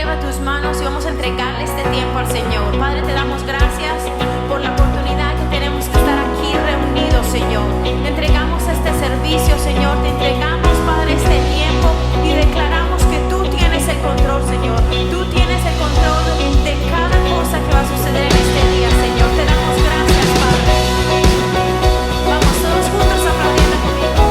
eleva tus manos y vamos a entregarle este tiempo al Señor. Padre, te damos gracias por la oportunidad que tenemos que estar aquí reunidos, Señor. Te entregamos este servicio, Señor. Te entregamos, Padre, este tiempo y declaramos que tú tienes el control, Señor. Tú tienes el control de cada cosa que va a suceder en este día, Señor. Te damos gracias, Padre. Vamos todos juntos aplaudiendo conmigo.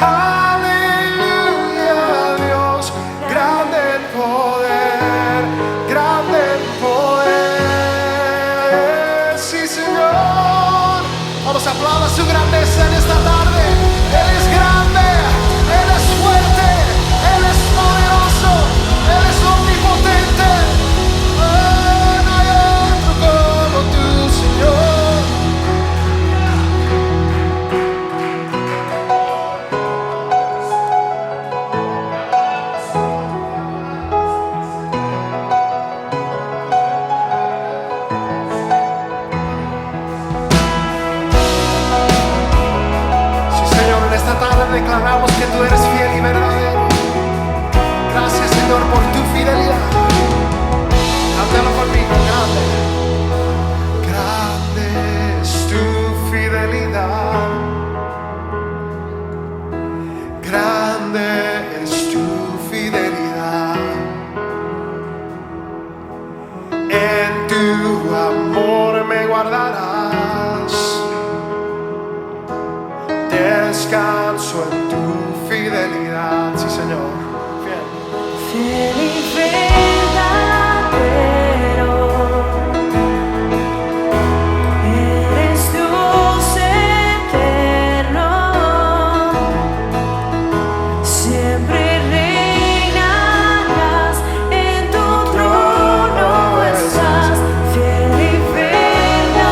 Aleluya, Dios, grande el poder, grande el poder. Sí, Señor. Vamos a aplaudir su grandeza en esta tarde. Él es grande, Él es fuerte, Él es poderoso, Él es omnipotente. Oh, no hay otro como tú, Señor. Sí, Señor, en esta tarde declaramos que tú eres fiel y verdadero. Gracias, Señor, por tu fidelidad. Cántalo conmigo, grande. Grande es tu fidelidad. Grande es tu fidelidad. En tu amor me guardarás. Descanso en tu fidelidad. Sí, Señor. Fiel. Fiel y verdadero, eres Dios eterno, siempre reinarás, en tu trono estás, fiel y verdadero.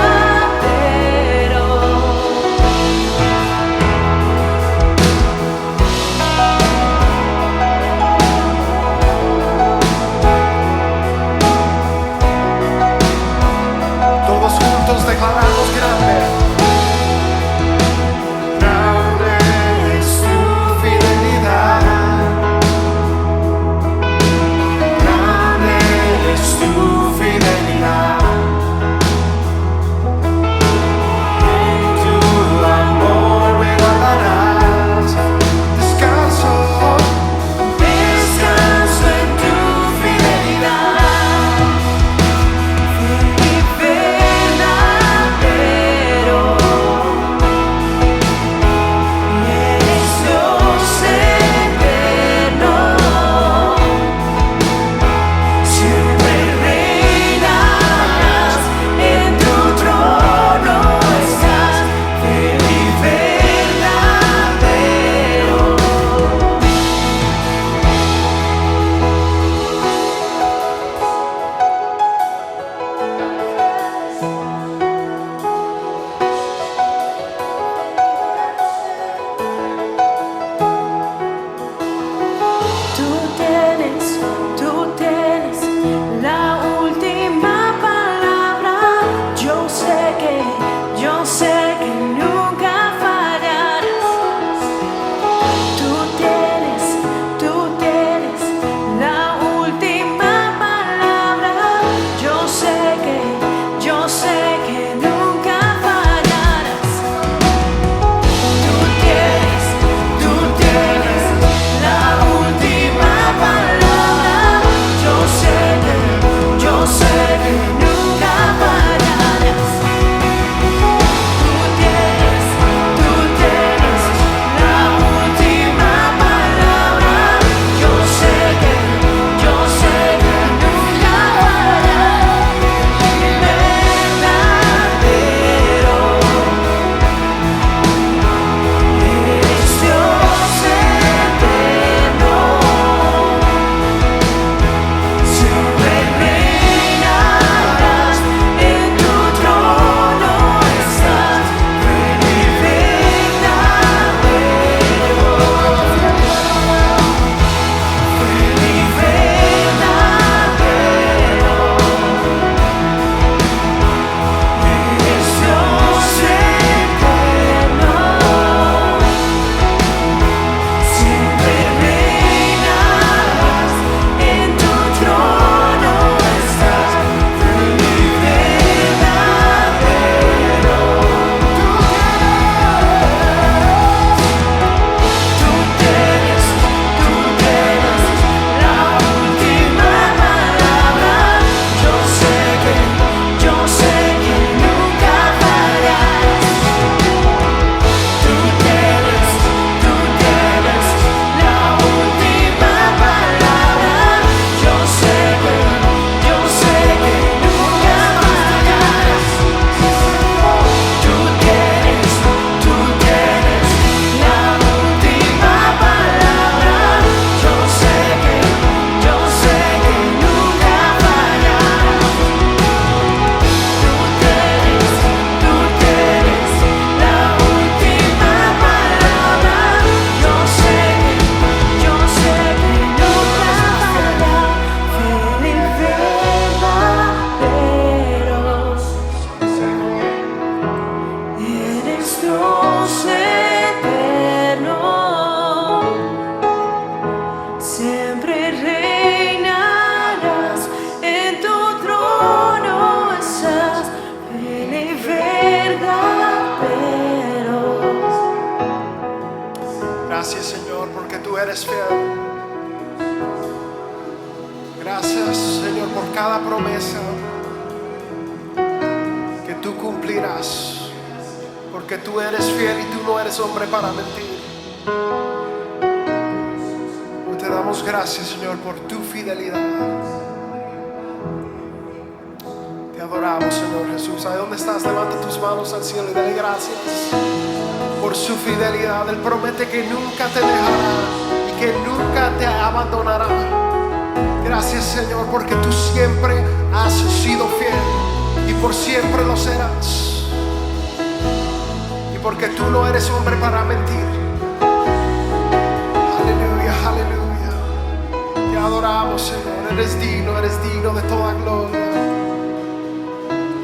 Gracias, Señor, porque tú eres fiel. Gracias, Señor, por cada promesa que tú cumplirás, porque tú eres fiel y tú no eres hombre para mentir. Hoy te damos gracias, Señor, por tu fidelidad. Te adoramos, Señor Jesús. Ahí donde estás, levanta tus manos al cielo y dale gracias por su fidelidad. Él promete que nunca te dejará y que nunca te abandonará. Gracias, Señor, porque tú siempre has sido fiel y por siempre lo serás. Y porque tú no eres hombre para mentir. Aleluya, aleluya. Te adoramos, Señor. Eres digno de toda gloria,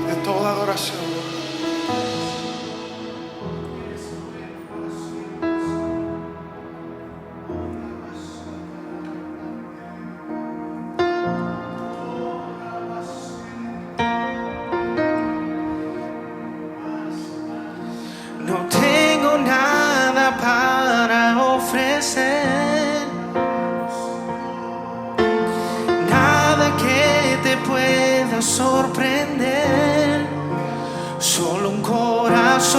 de toda adoración. No tengo nada para ofrecer, nada que te pueda sorprender, solo un corazón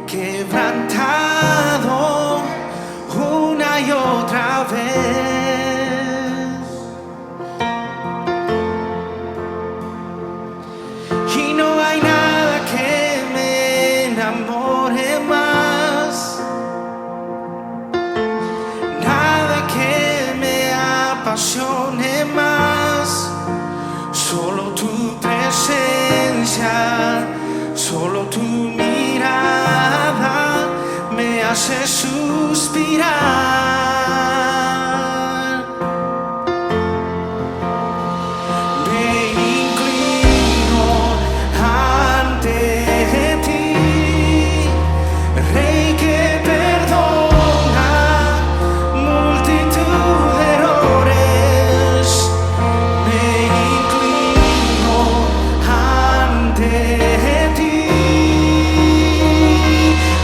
quebrantado una y otra vez. Y no hay nada que me enamore más, nada que me apasione más, solo tu presencia, solo tu mirada me hace suspirar.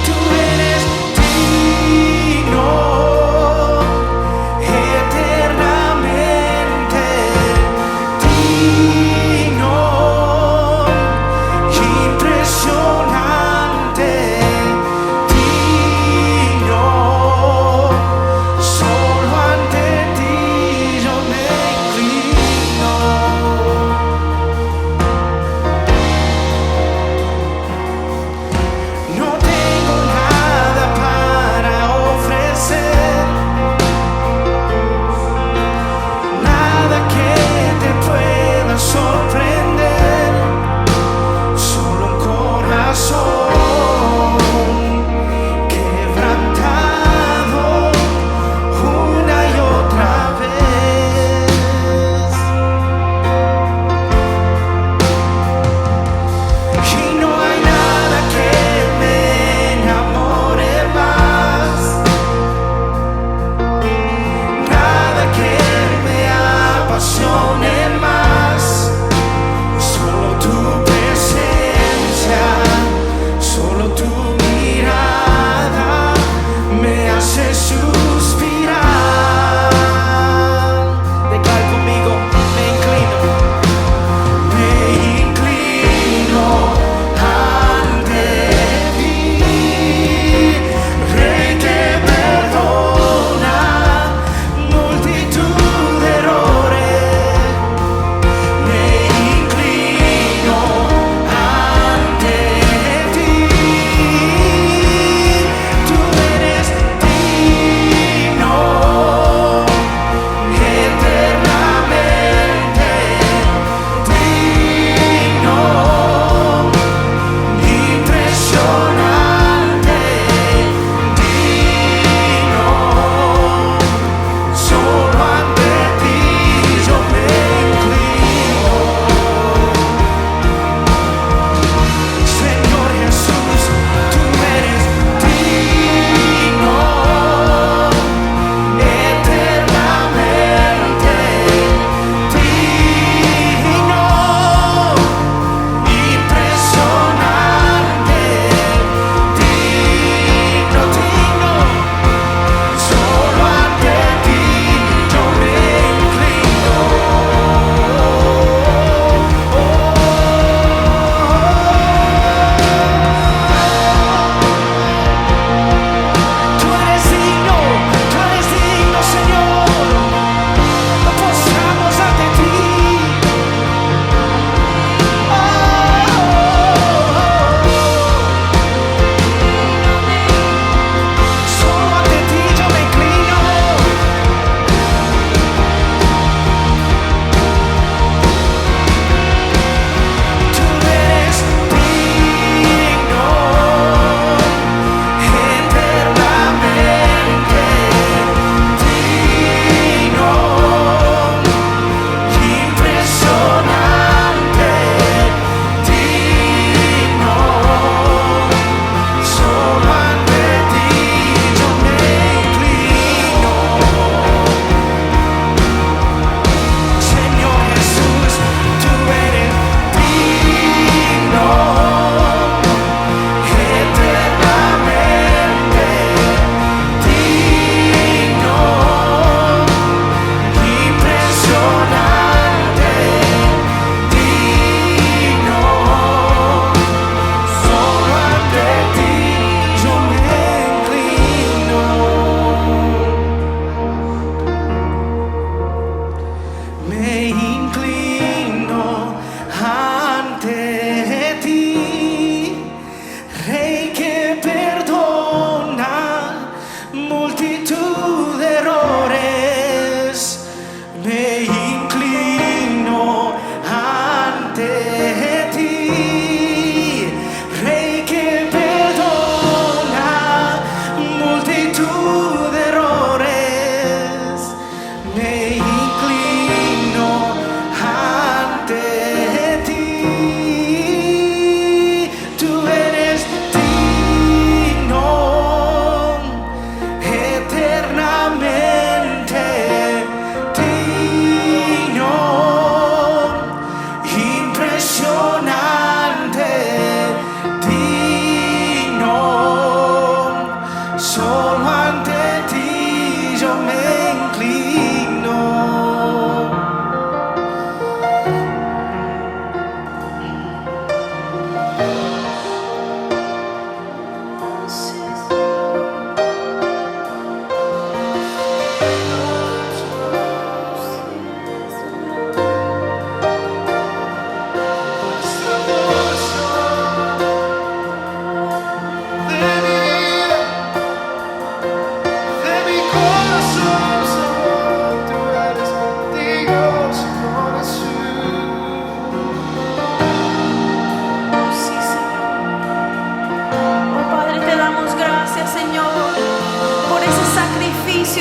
Tú eres digno.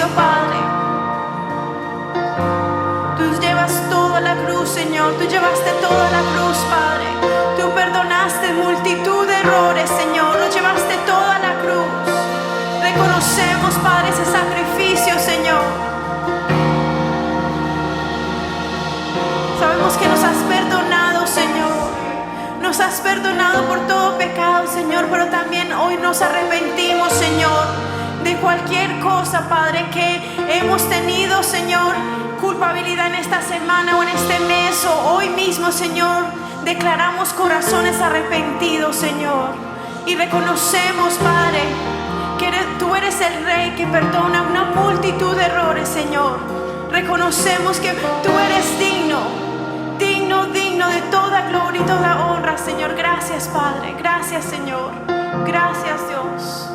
sacrificio, Padre. Tú llevas toda la cruz, Señor. Tú llevaste toda la cruz, Padre. Tú perdonaste multitud de errores, Señor. Lo llevaste toda la cruz. Reconocemos, Padre, ese sacrificio, Señor. Sabemos que nos has perdonado, Señor. Nos has perdonado por todo pecado, Señor. Pero también hoy nos arrepentimos, Señor, de cualquier cosa, Padre, que hemos tenido, Señor, culpabilidad en esta semana o en este mes o hoy mismo, Señor. Declaramos corazones arrepentidos, Señor. Y reconocemos, Padre, que tú eres el Rey que perdona una multitud de errores, Señor. Reconocemos que tú eres digno de toda gloria y toda honra, Señor. Gracias, Padre. Gracias, Señor. Gracias, Dios.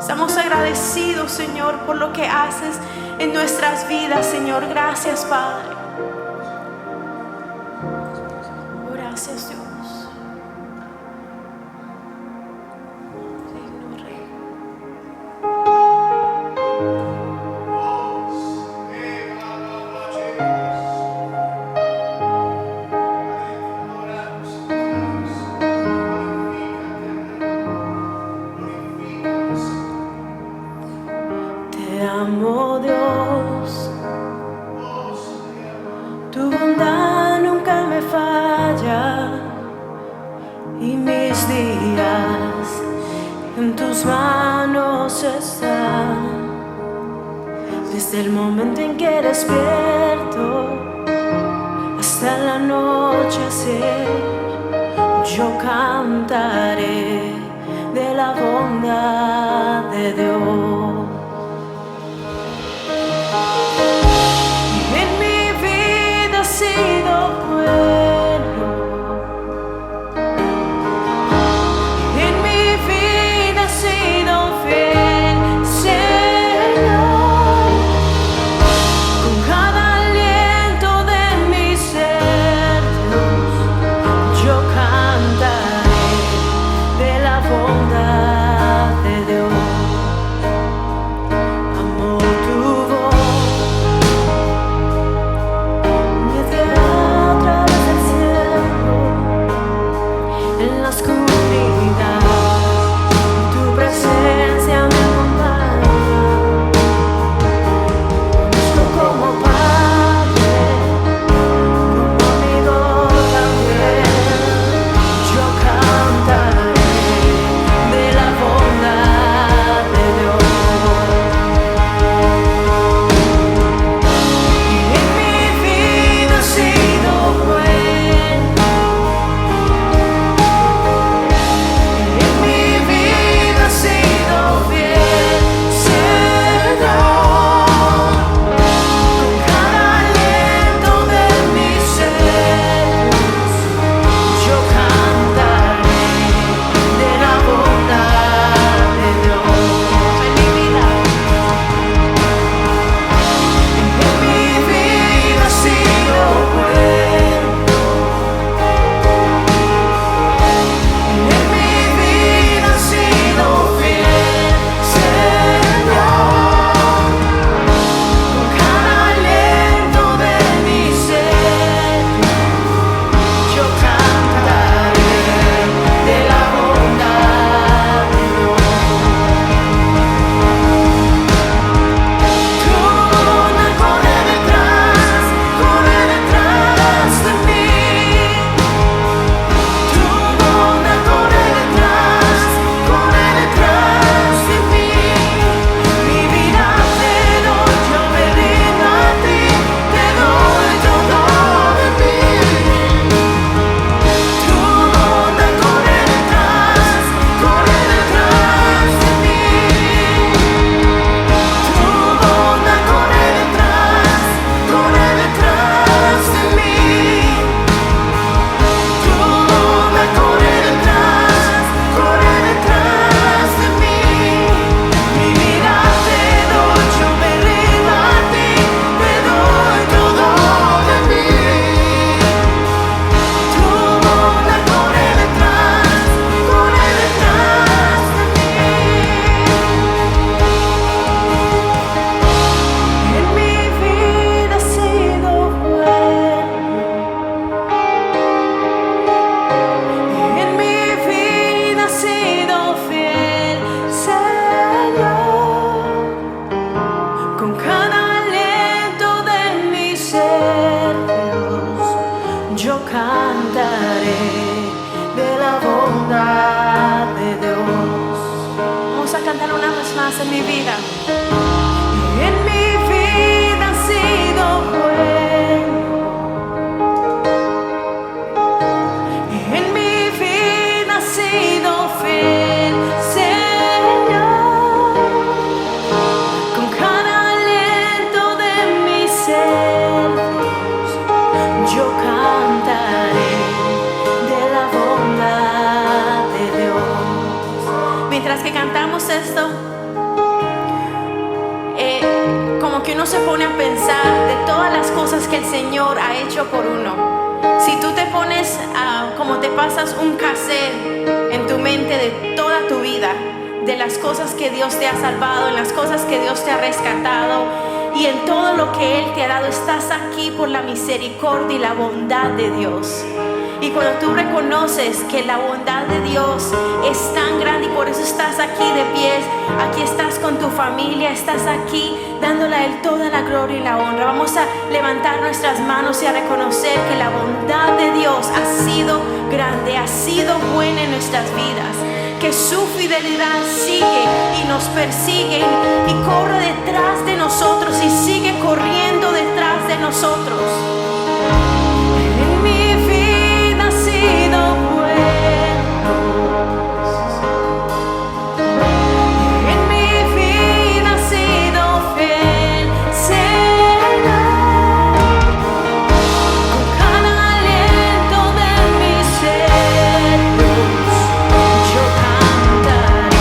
Estamos agradecidos, Señor, por lo que haces en nuestras vidas, Señor. Gracias, Padre. Gracias, Dios. Te amo, Dios. Tu bondad nunca me falla y mis días en tus manos están. Desde el momento en que despierto hasta el anochecer, yo cantaré de la bondad de Dios. En mi vida ha sido bueno, en mi vida ha sido fiel, Señor. Con cada aliento de mi ser, yo cantaré de la bondad de Dios. cantar una vez más. En mi vida. En mi vida ha sido bueno. En mi vida ha sido fiel, Señor. Con cada aliento de mi ser, yo cantaré de la bondad de Dios. Mientras que cantamos esto, como que uno se pone a pensar de todas las cosas que el Señor ha hecho por uno. Si tú te pones como te pasas un cassette en tu mente de toda tu vida, de las cosas que Dios te ha salvado, en las cosas que Dios te ha rescatado y en todo lo que Él te ha dado, estás aquí por la misericordia y la bondad de Dios. Y cuando tú reconoces que la bondad de Dios es tan grande y por eso estás aquí de pies, aquí estás con tu familia, estás aquí dándole a Él toda la gloria y la honra. Vamos a levantar nuestras manos y a reconocer que la bondad de Dios ha sido grande, ha sido buena en nuestras vidas, que su fidelidad sigue y nos persigue y corre detrás de nosotros y sigue corriendo detrás de nosotros. En mi vida ha sido bueno. En mi vida ha sido fiel, Señor. Con cada aliento de mi ser, yo cantaré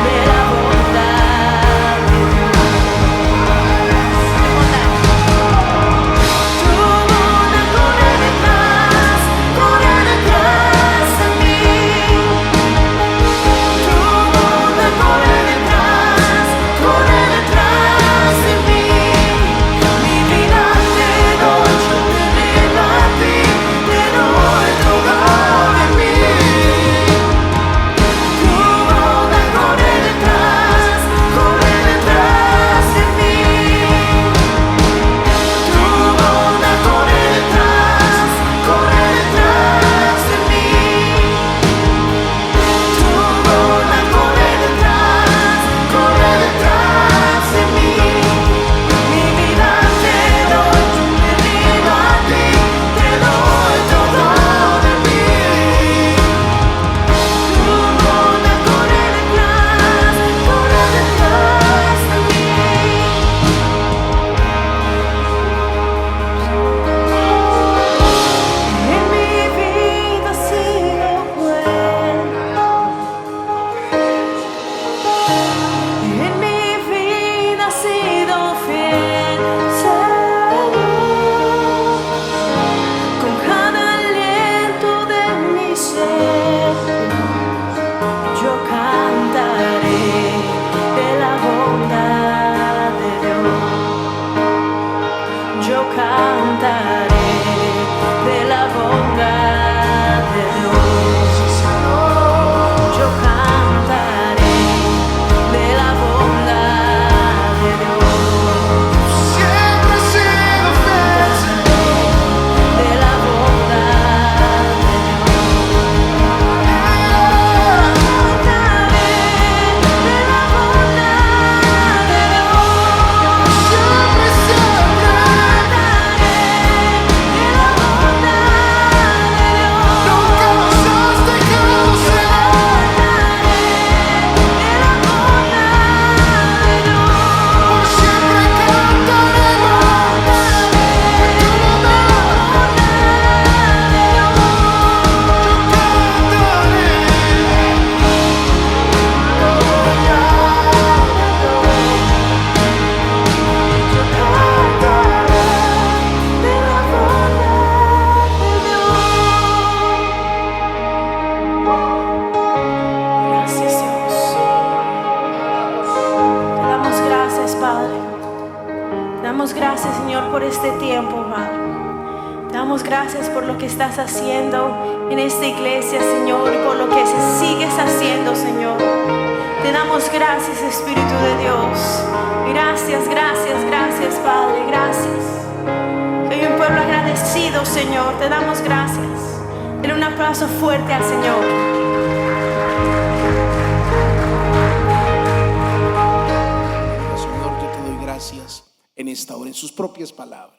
de la bondad de Dios. Tu bondad corre detrás de mí. Tu bondad corre detrás de mí. Mi vida te doy, yo te rindo a ti, te doy todo de mí. Tu bondad corre detrás de mí. Tu bondad corre detrás de mí. Tu bondad corre detrás de mí. Mi vida te doy, yo me rindo a ti, te doy todo de mí. Tu bondad corre detrás de mí. En mi vida ha sido bueno. En mi vida ha sido fiel, Señor. Con cada aliento de mi ser, yo cantaré de la bondad de Dios. Yo cantaré de la bondad de Dios. Yo cantaré de la bondad de Dios. Siempre he sido fiel, De la bondad de Dios. Cantaré de la bondad de Dios. siempre, siempre. Cantaré de la bondad de Dios. Nunca nos has dejado, Señor. Cantaré de la bondad de Dios. Por siempre cantaremos de tu bondad. Gracias, Dios. Te damos gracias, Padre. Te damos gracias, Señor, por este tiempo, Padre. Te damos gracias por lo que estás haciendo en esta iglesia, Señor, y por lo que sigues haciendo, Señor. Te damos gracias, Espíritu de Dios. Gracias, gracias, gracias, Padre. Gracias. Que hay un pueblo agradecido, Señor. Te damos gracias. Denle un aplauso fuerte al Señor. esta hora, en sus propias palabras.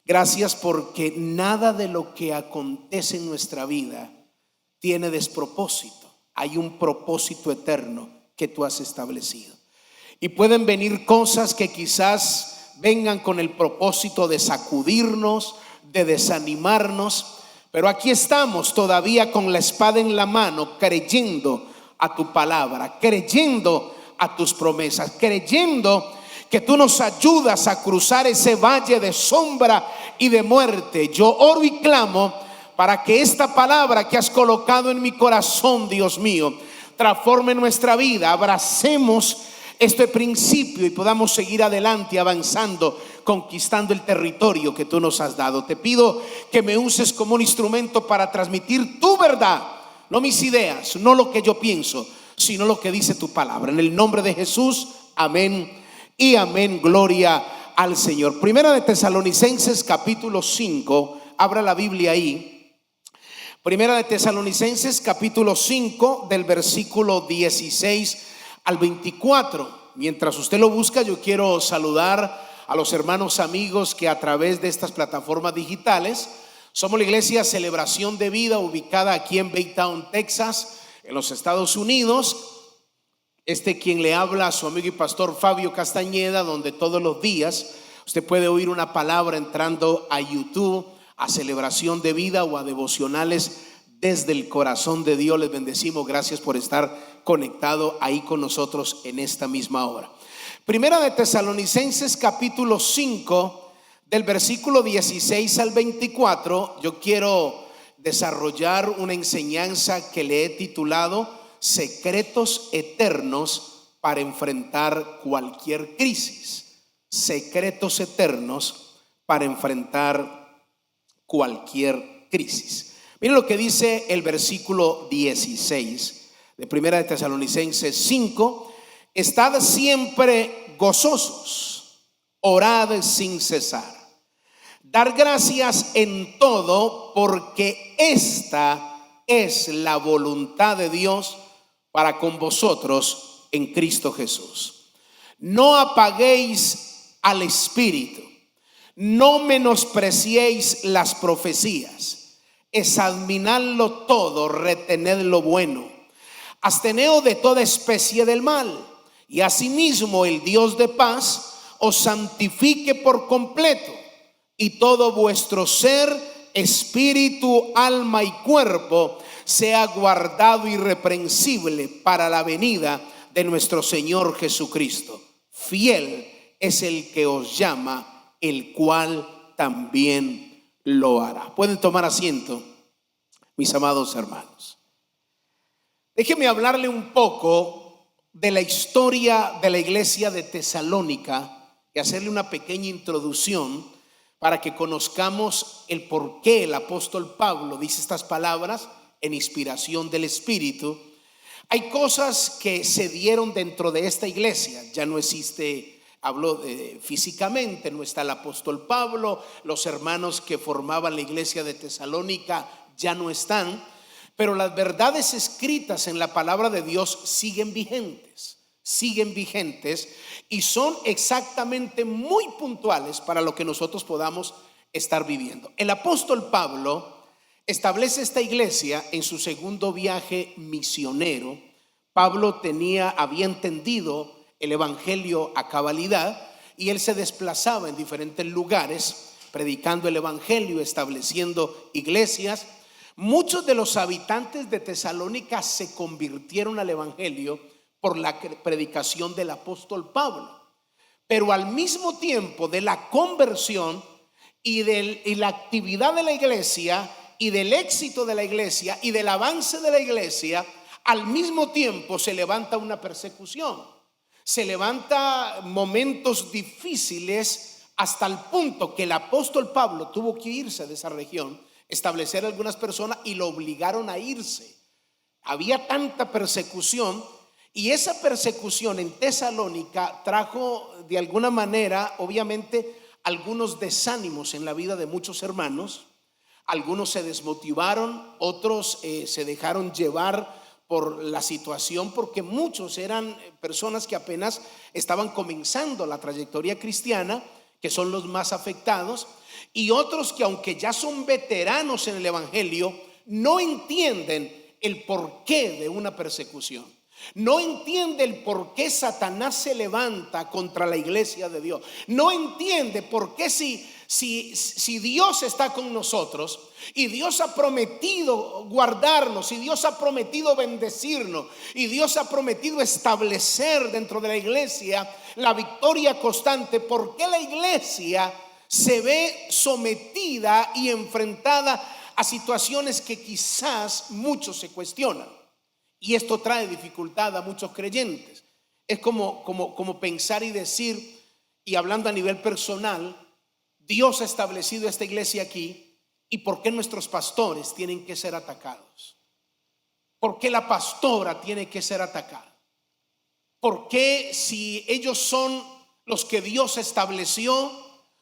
Gracias porque nada de lo que acontece en nuestra vida tiene despropósito. Hay un propósito eterno que tú has establecido. Y pueden venir cosas que quizás vengan con el propósito de sacudirnos, de desanimarnos, pero aquí estamos todavía con la espada en la mano, creyendo a tu palabra, creyendo a tus promesas, creyendo que tú nos ayudas a cruzar ese valle de sombra y de muerte. Yo oro y clamo para que esta palabra que has colocado en mi corazón, Dios mío, transforme nuestra vida. Abracemos este principio y podamos seguir adelante, avanzando, conquistando el territorio que tú nos has dado. Te pido que me uses como un instrumento para transmitir tu verdad, no mis ideas, no lo que yo pienso, sino lo que dice tu palabra. En el nombre de Jesús, amén y amén. Gloria al Señor. Primera de Tesalonicenses capítulo 5. Abra la Biblia ahí. Primera de Tesalonicenses capítulo 5, del versículo 16 al 24. Mientras usted lo busca, yo quiero saludar a los hermanos amigos que a través de estas plataformas digitales somos la iglesia Celebración de Vida, ubicada aquí en Baytown, Texas, en los Estados Unidos. Quien le habla a su amigo y pastor Fabio Castañeda, donde todos los días usted puede oír una palabra entrando a YouTube, a Celebración de Vida o a devocionales desde el corazón de Dios. Les bendecimos, gracias por estar conectado ahí con nosotros en esta misma hora. Primera de Tesalonicenses capítulo 5, del versículo 16 al 24. Yo quiero desarrollar una enseñanza que le he titulado Secretos eternos para enfrentar cualquier crisis. Secretos eternos para enfrentar cualquier crisis. Miren lo que dice el versículo 16 de Primera de Tesalonicenses 5. Estad siempre gozosos, orad sin cesar, dar gracias en todo, porque esta es la voluntad de Dios para con vosotros en Cristo Jesús. No apaguéis al Espíritu, no menospreciéis las profecías, examinadlo todo, retened lo bueno, absteneos de toda especie del mal, y asimismo el Dios de paz os santifique por completo, y todo vuestro ser, espíritu, alma y cuerpo sea guardado irreprensible para la venida de nuestro Señor Jesucristo. Fiel es el que os llama, el cual también lo hará. Pueden tomar asiento, mis amados hermanos. Déjeme hablarle un poco de la historia de la iglesia de Tesalónica y hacerle una pequeña introducción para que conozcamos el por qué el apóstol Pablo dice estas palabras en inspiración del Espíritu. Hay cosas que se dieron dentro de esta iglesia. Ya no existe, hablo físicamente, no está el apóstol Pablo, los hermanos que formaban la iglesia de Tesalónica ya no están, pero las verdades escritas en la palabra de Dios siguen vigentes y son exactamente muy puntuales para lo que nosotros podamos estar viviendo. El apóstol Pablo establece esta iglesia en su segundo viaje misionero. Pablo había entendido el evangelio a cabalidad y él se desplazaba en diferentes lugares predicando el evangelio, estableciendo iglesias. Muchos de los habitantes de Tesalónica se convirtieron al evangelio por la predicación del apóstol Pablo, pero al mismo tiempo de la conversión y la actividad de la iglesia y del éxito de la iglesia y del avance de la iglesia, al mismo tiempo se levanta una persecución, se levanta momentos difíciles, hasta el punto que el apóstol Pablo tuvo que irse de esa región, establecer algunas personas y lo obligaron a irse. Había tanta persecución, y esa persecución en Tesalónica trajo de alguna manera, obviamente, algunos desánimos en la vida de muchos hermanos. Algunos se desmotivaron, otros se dejaron llevar por la situación, porque muchos eran personas que apenas estaban comenzando la trayectoria cristiana, que son los más afectados, y otros que aunque ya son veteranos en el evangelio, no entienden el porqué de una persecución. No entiende el por qué Satanás se levanta contra la iglesia de Dios. No entiende por qué si Dios está con nosotros y Dios ha prometido guardarnos y Dios ha prometido bendecirnos y Dios ha prometido establecer dentro de la iglesia la victoria constante, ¿por qué la iglesia se ve sometida y enfrentada a situaciones que quizás muchos se cuestionan? Y esto trae dificultad a muchos creyentes. Es como pensar y decir, y hablando a nivel personal, Dios ha establecido esta iglesia aquí, ¿y por qué nuestros pastores tienen que ser atacados? ¿Por qué la pastora tiene que ser atacada? ¿Por qué si ellos son los que Dios estableció,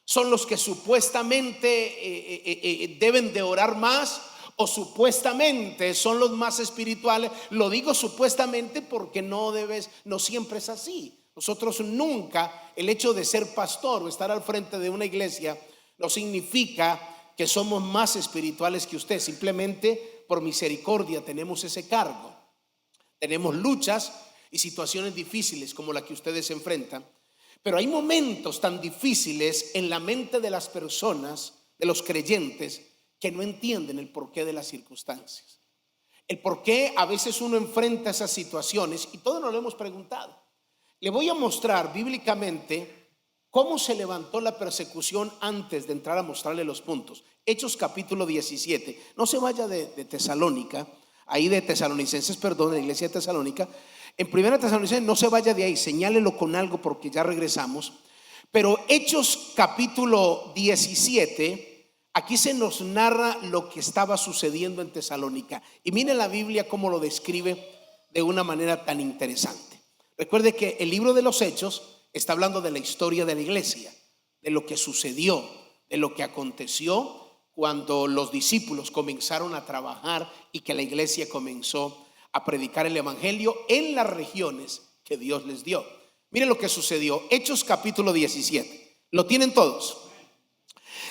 son los que supuestamente deben de orar más? O supuestamente son los más espirituales. Lo digo supuestamente porque no siempre es así. Nosotros nunca, el hecho de ser pastor o estar al frente de una iglesia no significa que somos más espirituales que usted. Simplemente por misericordia tenemos ese cargo. Tenemos luchas y situaciones difíciles como la que ustedes enfrentan, pero hay momentos tan difíciles en la mente de las personas, de los creyentes, que no entienden el porqué de las circunstancias, el porqué a veces uno enfrenta esas situaciones, y todos nos lo hemos preguntado. Le voy a mostrar bíblicamente cómo se levantó la persecución antes de entrar a mostrarle los puntos. Hechos capítulo 17. No se vaya de Tesalónica, ahí de Tesalonicenses, perdón, de la iglesia de Tesalónica. En primera Tesalonicenses no se vaya de ahí, señálelo con algo porque ya regresamos. Pero Hechos capítulo 17, aquí se nos narra lo que estaba sucediendo en Tesalónica. Y mire la Biblia cómo lo describe de una manera tan interesante. Recuerde que el libro de los Hechos está hablando de la historia de la iglesia, de lo que sucedió, de lo que aconteció cuando los discípulos comenzaron a trabajar y que la iglesia comenzó a predicar el evangelio en las regiones que Dios les dio. Mire lo que sucedió. Hechos capítulo 17. ¿Lo tienen todos?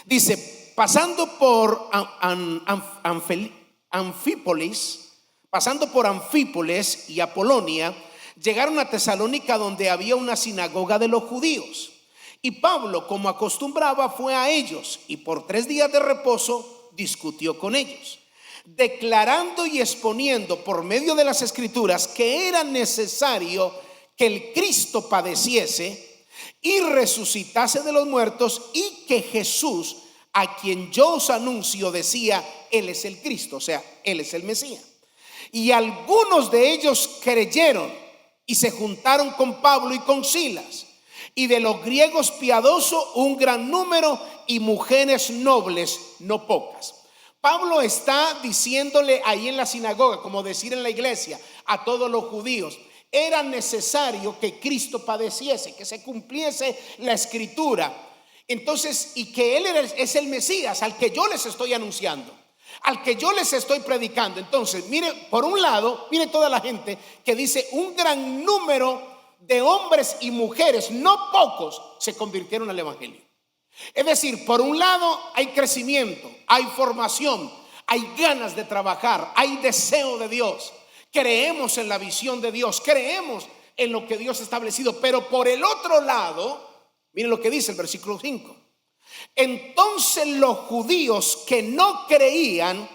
Dice: pasando por Anfípolis y Apolonia, llegaron a Tesalónica, donde había una sinagoga de los judíos. Y Pablo, como acostumbraba, fue a ellos y por 3 días de reposo discutió con ellos, declarando y exponiendo por medio de las escrituras que era necesario que el Cristo padeciese y resucitase de los muertos, y que Jesús, a quien yo os anuncio, decía, Él es el Cristo, o sea, Él es el Mesías. Y algunos de ellos creyeron y se juntaron con Pablo y con Silas, y de los griegos piadosos un gran número, y mujeres nobles no pocas. Pablo está diciéndole ahí en la sinagoga, como decir en la iglesia, a todos los judíos, era necesario que Cristo padeciese, que se cumpliese la escritura. Entonces, y que Él es el Mesías al que yo les estoy anunciando, al que yo les estoy predicando. Entonces, mire, por un lado, mire toda la gente que dice, un gran número de hombres y mujeres, no pocos, se convirtieron al evangelio. Es decir, por un lado hay crecimiento, hay formación, hay ganas de trabajar, hay deseo de Dios, creemos en la visión de Dios, creemos en lo que Dios ha establecido. Pero por el otro lado, miren lo que dice el versículo 5. Entonces los judíos que no creían,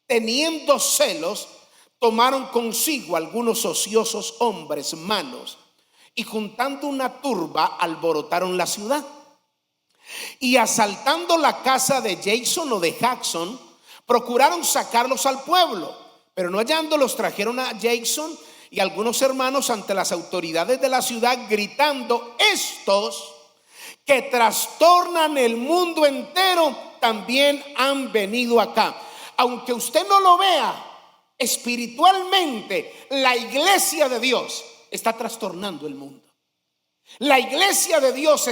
teniendo celos, tomaron consigo algunos ociosos hombres malos, y juntando una turba alborotaron la ciudad. Y asaltando la casa de Jason o de Jackson, procuraron sacarlos al pueblo, pero no hallándolos, trajeron a Jason y algunos hermanos ante las autoridades de la ciudad, gritando: estos que trastornan el mundo entero también han venido acá. Aunque usted no lo vea, espiritualmente la iglesia de Dios está trastornando el mundo. La iglesia de Dios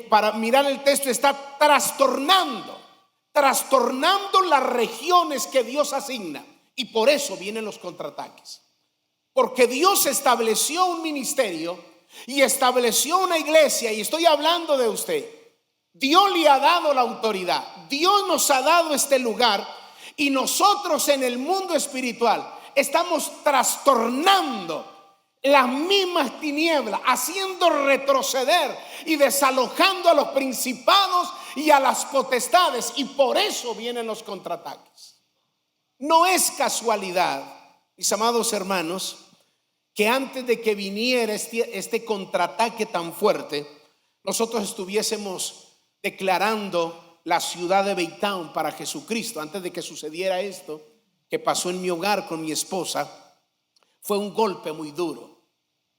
para mirar el texto, está trastornando las regiones que Dios asigna. Y por eso vienen los contraataques, porque Dios estableció un ministerio y estableció una iglesia, y estoy hablando de usted, Dios le ha dado la autoridad, Dios nos ha dado este lugar, y nosotros en el mundo espiritual estamos trastornando las mismas tinieblas, haciendo retroceder y desalojando a los principados y a las potestades, y por eso vienen los contraataques. No es casualidad, mis amados hermanos, que antes de que viniera este contraataque tan fuerte, nosotros estuviésemos declarando la ciudad de Baytown para Jesucristo. Antes de que sucediera esto que pasó en mi hogar con mi esposa, fue un golpe muy duro,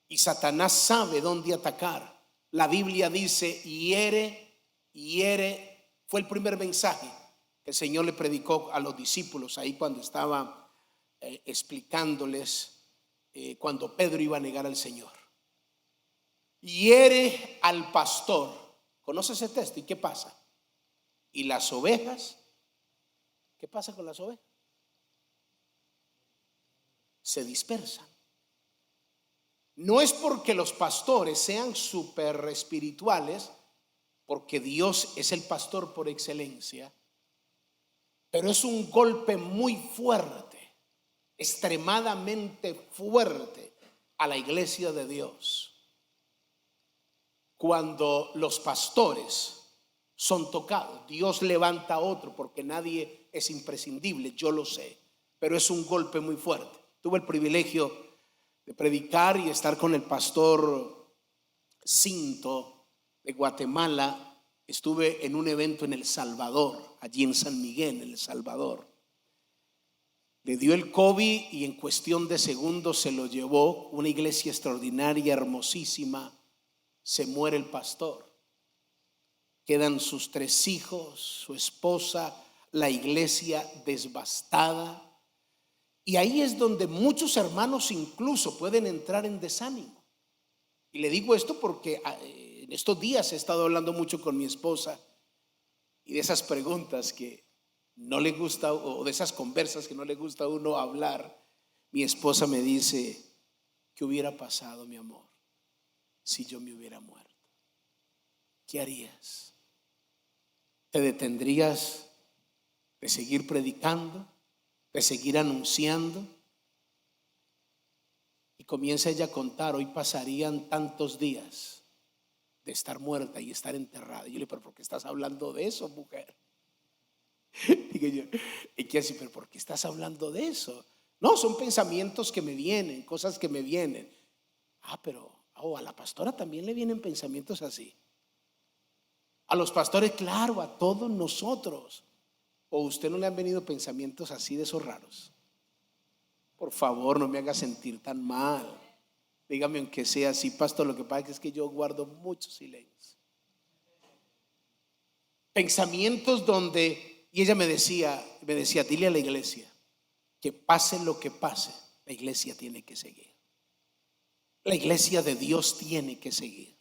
y Satanás sabe dónde atacar. La Biblia dice: hiere, hiere. Fue el primer mensaje que el Señor le predicó a los discípulos ahí cuando estaba explicándoles cuando Pedro iba a negar al Señor. Hiere al pastor. ¿Conoce ese texto? ¿Y qué pasa? ¿Y las ovejas? ¿Qué pasa con las ovejas? Se dispersan. No es porque los pastores sean súper espirituales, porque Dios es el pastor por excelencia, pero es un golpe muy fuerte, extremadamente fuerte a la iglesia de Dios, cuando los pastores son tocados. Dios levanta a otro, porque nadie es imprescindible, yo lo sé, pero es un golpe muy fuerte. Tuve el privilegio de predicar y estar con el pastor Cinto de Guatemala. Estuve en un evento en El Salvador, allí en San Miguel, en El Salvador. Le dio el COVID y en cuestión de segundos se lo llevó. Una iglesia extraordinaria, hermosísima. Se muere el pastor. Quedan sus 3 hijos, su esposa, la iglesia devastada. Y ahí es donde muchos hermanos incluso pueden entrar en desánimo. Y le digo esto porque en estos días he estado hablando mucho con mi esposa, y de esas preguntas que no le gusta, o de esas conversas que no le gusta a uno hablar. Mi esposa me dice: ¿qué hubiera pasado, mi amor, si yo me hubiera muerto? ¿Qué harías? ¿Te detendrías de seguir predicando, de seguir anunciando? Y comienza ella a contar: hoy pasarían tantos días de estar muerta y estar enterrada. Y yo le digo: ¿pero por qué estás hablando de eso, mujer? Digo yo, ¿y qué así? ¿Pero por qué estás hablando de eso? No, son pensamientos que me vienen, cosas que me vienen. Pero a la pastora también le vienen pensamientos así. A los pastores, claro, a todos nosotros. ¿O a usted no le han venido pensamientos así de esos raros? Por favor, no me haga sentir tan mal. Dígame aunque sea así: pastor, lo que pasa es que yo guardo mucho silencio. Pensamientos donde, y ella me decía, dile a la iglesia que pase lo que pase, la iglesia tiene que seguir. La iglesia de Dios tiene que seguir.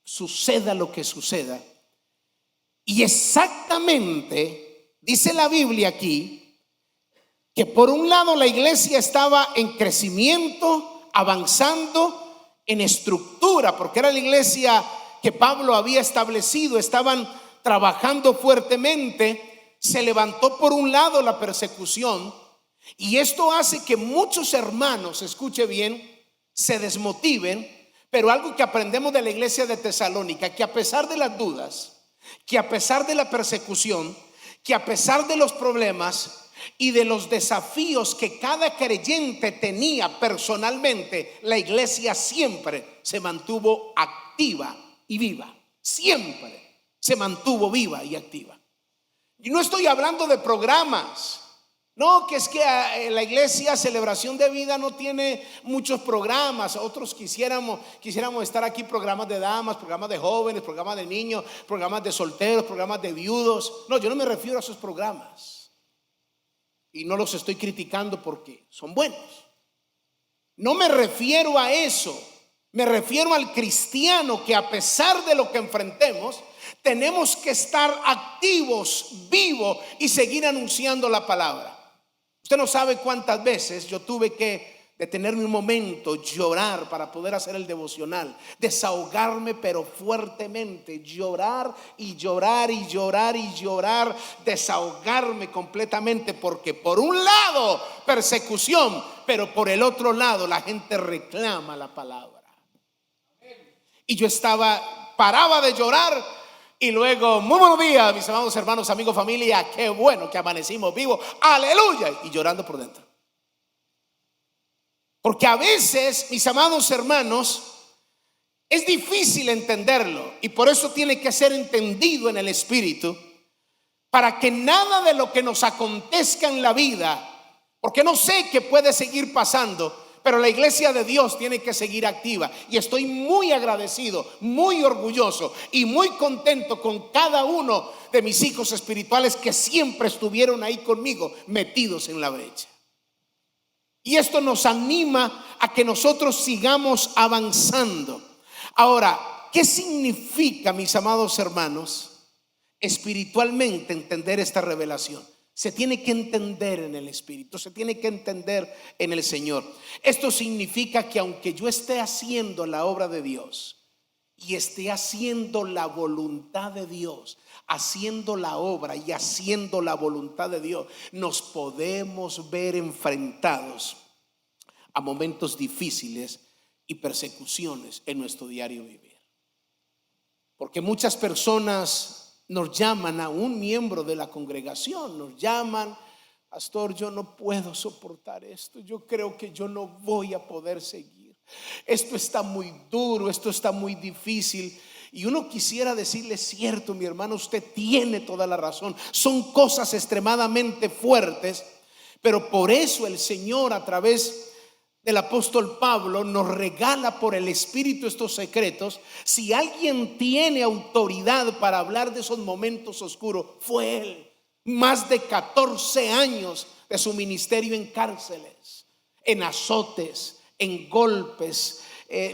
Suceda lo que suceda. Y exactamente dice la Biblia aquí que por un lado la iglesia estaba en crecimiento, avanzando en estructura, porque era la iglesia que Pablo había establecido. Estaban trabajando fuertemente. Se levantó por un lado la persecución, y esto hace que muchos hermanos, escuche bien, se desmotiven. Pero algo que aprendemos de la iglesia de Tesalónica, que a pesar de las dudas, que a pesar de la persecución, que a pesar de los problemas y de los desafíos que cada creyente tenía personalmente, la iglesia siempre se mantuvo activa y viva. Siempre se mantuvo viva y activa. Y no estoy hablando de programas. No, que es que la iglesia Celebración de Vida no tiene muchos programas. Otros quisiéramos estar aquí: programas de damas, programas de jóvenes, programas de niños, programas de solteros, programas de viudos. No, yo no me refiero a esos programas, y no los estoy criticando porque son buenos. No me refiero a eso. Me refiero al cristiano que, a pesar de lo que enfrentemos, tenemos que estar activos, vivos, y seguir anunciando la palabra. Usted no sabe cuántas veces yo tuve que detenerme un momento, llorar para poder hacer el devocional, desahogarme pero fuertemente, llorar y llorar y llorar y llorar, desahogarme completamente, porque por un lado persecución, pero por el otro lado la gente reclama la palabra. Y yo paraba de llorar y luego, muy buenos días mis amados hermanos, amigos, familia, qué bueno que amanecimos vivos, aleluya, y llorando por dentro. Porque a veces, mis amados hermanos, es difícil entenderlo, y por eso tiene que ser entendido en el Espíritu, para que nada de lo que nos acontezca en la vida, porque no sé qué puede seguir pasando, pero la iglesia de Dios tiene que seguir activa. Y estoy muy agradecido, muy orgulloso y muy contento con cada uno de mis hijos espirituales que siempre estuvieron ahí conmigo, metidos en la brecha. Y esto nos anima a que nosotros sigamos avanzando. Ahora, ¿qué significa, mis amados hermanos, espiritualmente entender esta revelación? Se tiene que entender en el Espíritu, se tiene que entender en el Señor. Esto significa que aunque yo esté haciendo la obra de Dios y esté haciendo la voluntad de Dios, haciendo la obra y haciendo la voluntad de Dios, nos podemos ver enfrentados a momentos difíciles y persecuciones en nuestro diario vivir. Porque muchas personas nos llaman, a un miembro de la congregación, nos llaman: pastor, yo no puedo soportar esto, yo creo que yo no voy a poder seguir, esto está muy duro, esto está muy difícil. Y uno quisiera decirle: cierto, mi hermano, usted tiene toda la razón, son cosas extremadamente fuertes, pero por eso el Señor, a través del apóstol Pablo, nos regala por el Espíritu estos secretos. Si alguien tiene autoridad para hablar de esos momentos oscuros, fue él. Más de 14 años de su ministerio en cárceles, en azotes, en golpes,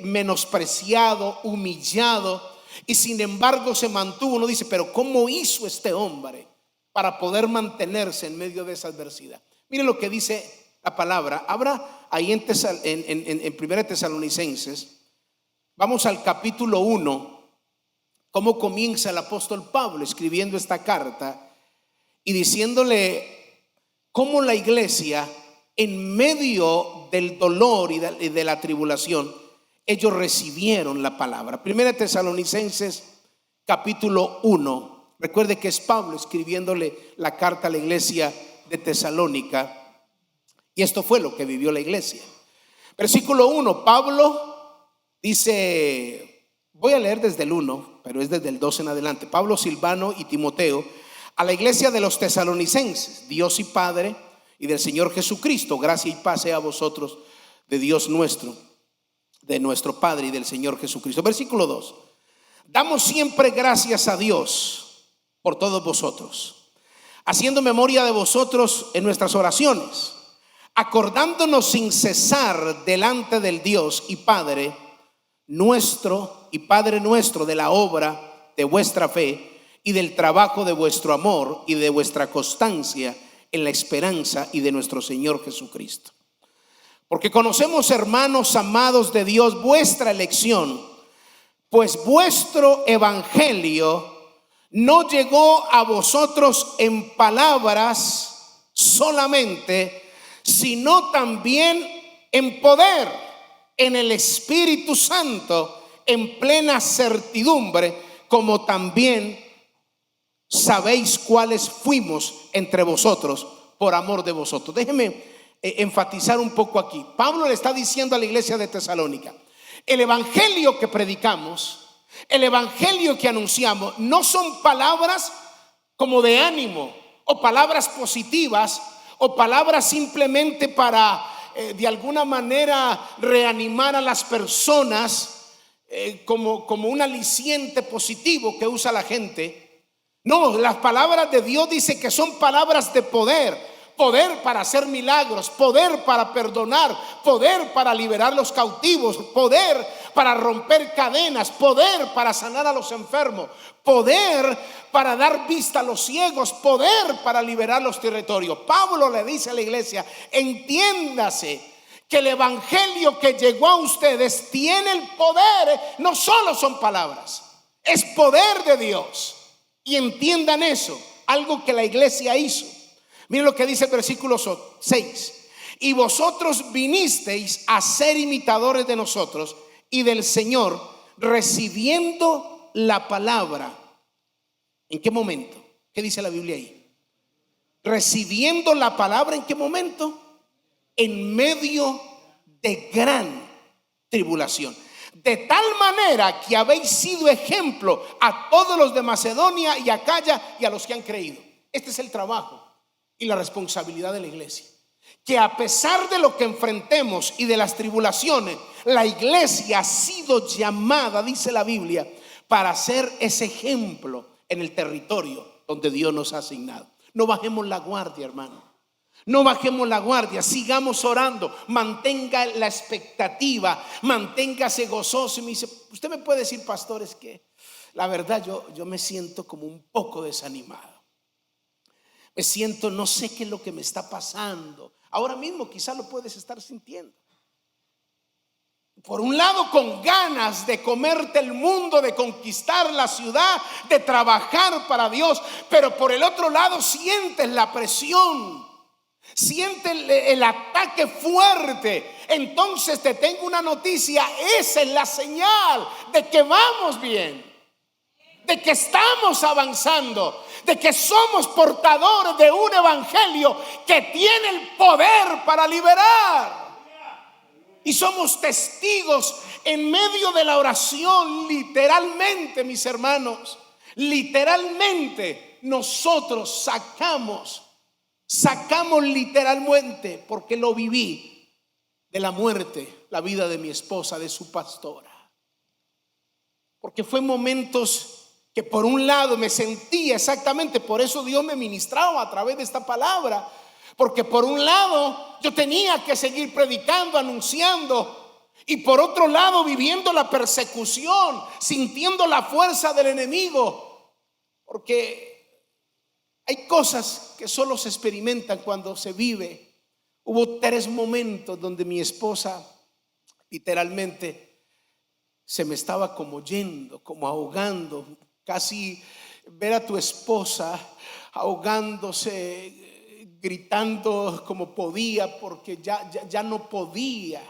menospreciado, humillado, y sin embargo se mantuvo. Uno dice: pero ¿cómo hizo este hombre para poder mantenerse en medio de esa adversidad? Miren lo que dice la palabra. Abra ahí en 1 Tesalonicenses. Vamos al capítulo 1. Cómo comienza el apóstol Pablo escribiendo esta carta y diciéndole cómo la iglesia, en medio del dolor y de la tribulación, ellos recibieron la palabra. 1 Tesalonicenses capítulo 1. Recuerde que es Pablo escribiéndole la carta a la iglesia de Tesalónica. Y esto fue lo que vivió la iglesia. Versículo 1, Pablo dice, voy a leer desde el 1, pero es desde el 2 en adelante. Pablo, Silvano y Timoteo, a la iglesia de los tesalonicenses, Dios y Padre y del Señor Jesucristo, gracia y paz sea a vosotros de Dios nuestro, de nuestro Padre y del Señor Jesucristo. Versículo 2, damos siempre gracias a Dios por todos vosotros, haciendo memoria de vosotros en nuestras oraciones, acordándonos sin cesar delante del Dios y Padre nuestro y Padre nuestro de la obra de vuestra fe y del trabajo de vuestro amor y de vuestra constancia en la esperanza y de nuestro Señor Jesucristo. Porque conocemos, hermanos amados de Dios, vuestra elección, pues vuestro evangelio no llegó a vosotros en palabras solamente, sino también en poder, en el Espíritu Santo, en plena certidumbre, como también sabéis cuáles fuimos entre vosotros por amor de vosotros. Déjenme enfatizar un poco aquí. Pablo le está diciendo a la iglesia de Tesalónica: el evangelio que predicamos, el evangelio que anunciamos, no son palabras como de ánimo o palabras positivas o palabras simplemente para de alguna manera reanimar a las personas, como un aliciente positivo que usa la gente. No, las palabras de Dios dice que son palabras de poder. Poder para hacer milagros, poder para perdonar, poder para liberar los cautivos, poder para romper cadenas, poder para sanar a los enfermos, poder para dar vista a los ciegos, poder para liberar los territorios. Pablo le dice a la iglesia: entiéndase que el evangelio que llegó a ustedes tiene el poder. No solo son palabras, es poder de Dios. Y entiendan eso, algo que la iglesia hizo. Miren lo que dice el versículo 6. Y vosotros vinisteis a ser imitadores de nosotros y del Señor, recibiendo la palabra. ¿En qué momento? ¿Qué dice la Biblia ahí? Recibiendo la palabra, ¿en qué momento? En medio de gran tribulación. De tal manera que habéis sido ejemplo a todos los de Macedonia y Acaya y a los que han creído. Este es el trabajo y la responsabilidad de la iglesia. Que a pesar de lo que enfrentemos y de las tribulaciones, la iglesia ha sido llamada, dice la Biblia, para ser ese ejemplo en el territorio donde Dios nos ha asignado. No bajemos la guardia, hermano. No bajemos la guardia, sigamos orando, mantenga la expectativa, manténgase gozoso. Y me dice, usted me puede decir, pastor, es que la verdad yo me siento como un poco desanimado. Me siento, no sé qué es lo que me está pasando. Ahora mismo quizás lo puedes estar sintiendo. Por un lado, con ganas de comerte el mundo, de conquistar la ciudad, de trabajar para Dios. Pero por el otro lado sientes la presión, sientes el ataque fuerte. Entonces te tengo una noticia, esa es la señal de que vamos bien, de que estamos avanzando, de que somos portadores de un evangelio que tiene el poder para liberar. Y somos testigos en medio de la oración, literalmente, mis hermanos, literalmente nosotros sacamos literalmente, porque lo viví, de la muerte, la vida de mi esposa, de su pastora. Porque fue momentos que por un lado me sentía exactamente, por eso Dios me ministraba a través de esta palabra. Porque por un lado yo tenía que seguir predicando, anunciando, y por otro lado viviendo la persecución, sintiendo la fuerza del enemigo. Porque hay cosas que solo se experimentan cuando se vive. Hubo 3 momentos donde mi esposa literalmente se me estaba como yendo, como ahogando. Casi ver a tu esposa ahogándose, gritando como podía, porque ya no podía.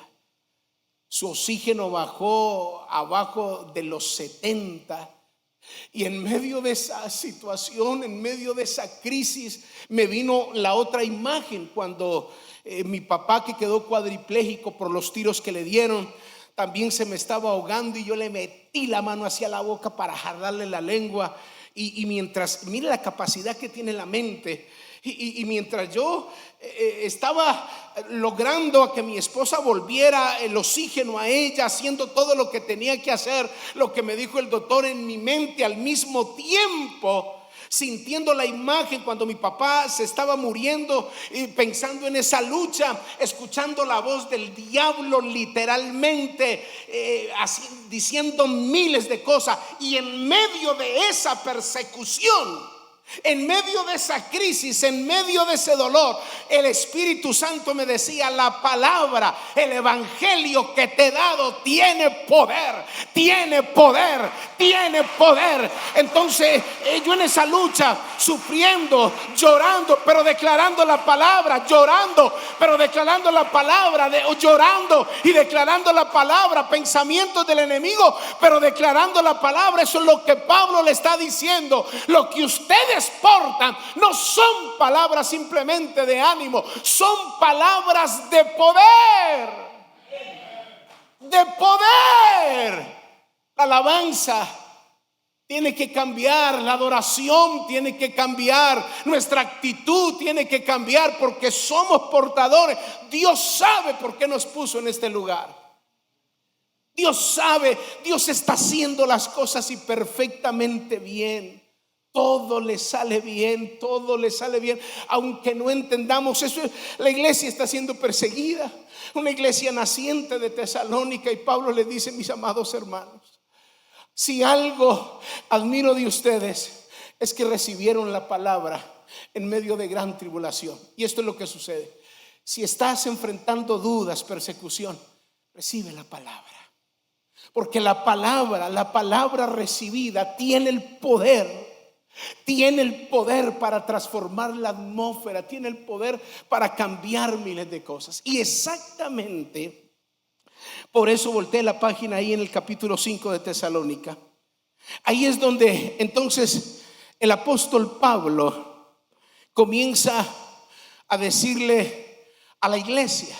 Su oxígeno bajó abajo de los 70. Y en medio de esa situación, en medio de esa crisis, me vino la otra imagen cuando mi papá, que quedó cuadripléjico por los tiros que le dieron, también se me estaba ahogando, y yo le metí la mano hacia la boca para jalarle la lengua. Y mientras, mire la capacidad que tiene la mente. Y mientras yo estaba logrando a que mi esposa volviera el oxígeno a ella, haciendo todo lo que tenía que hacer, lo que me dijo el doctor, en mi mente al mismo tiempo sintiendo la imagen cuando mi papá se estaba muriendo, y pensando en esa lucha, escuchando la voz del diablo literalmente así, diciendo miles de cosas. Y en medio de esa persecución, en medio de esa crisis, en medio de ese dolor, el Espíritu Santo me decía: la palabra, el evangelio que te he dado tiene poder, tiene poder, tiene poder. Entonces yo en esa lucha, sufriendo, llorando, pero declarando la palabra, llorando, pero declarando la palabra, llorando y declarando la palabra, pensamientos del enemigo, pero declarando la palabra. Eso es lo que Pablo le está diciendo. Lo que ustedes portan no son palabras simplemente de ánimo, son palabras de poder. De poder. La alabanza tiene que cambiar, la adoración tiene que cambiar, nuestra actitud tiene que cambiar, porque somos portadores. Dios sabe por qué nos puso en este lugar. Dios sabe, Dios está haciendo las cosas y perfectamente bien. Todo le sale bien, todo le sale bien, aunque no entendamos eso. La iglesia está siendo perseguida, una iglesia naciente de Tesalónica, y Pablo le dice: mis amados hermanos, si algo admiro de ustedes es que recibieron la palabra en medio de gran tribulación. Y esto es lo que sucede. si estás enfrentando dudas, persecución, recibe la palabra. Porque la palabra recibida tiene el poder. Tiene el poder para transformar la atmósfera, tiene el poder para cambiar miles de cosas. Y exactamente por eso volteé la página ahí en el capítulo 5 de Tesalónica. Ahí es donde entonces el apóstol Pablo comienza a decirle a la iglesia,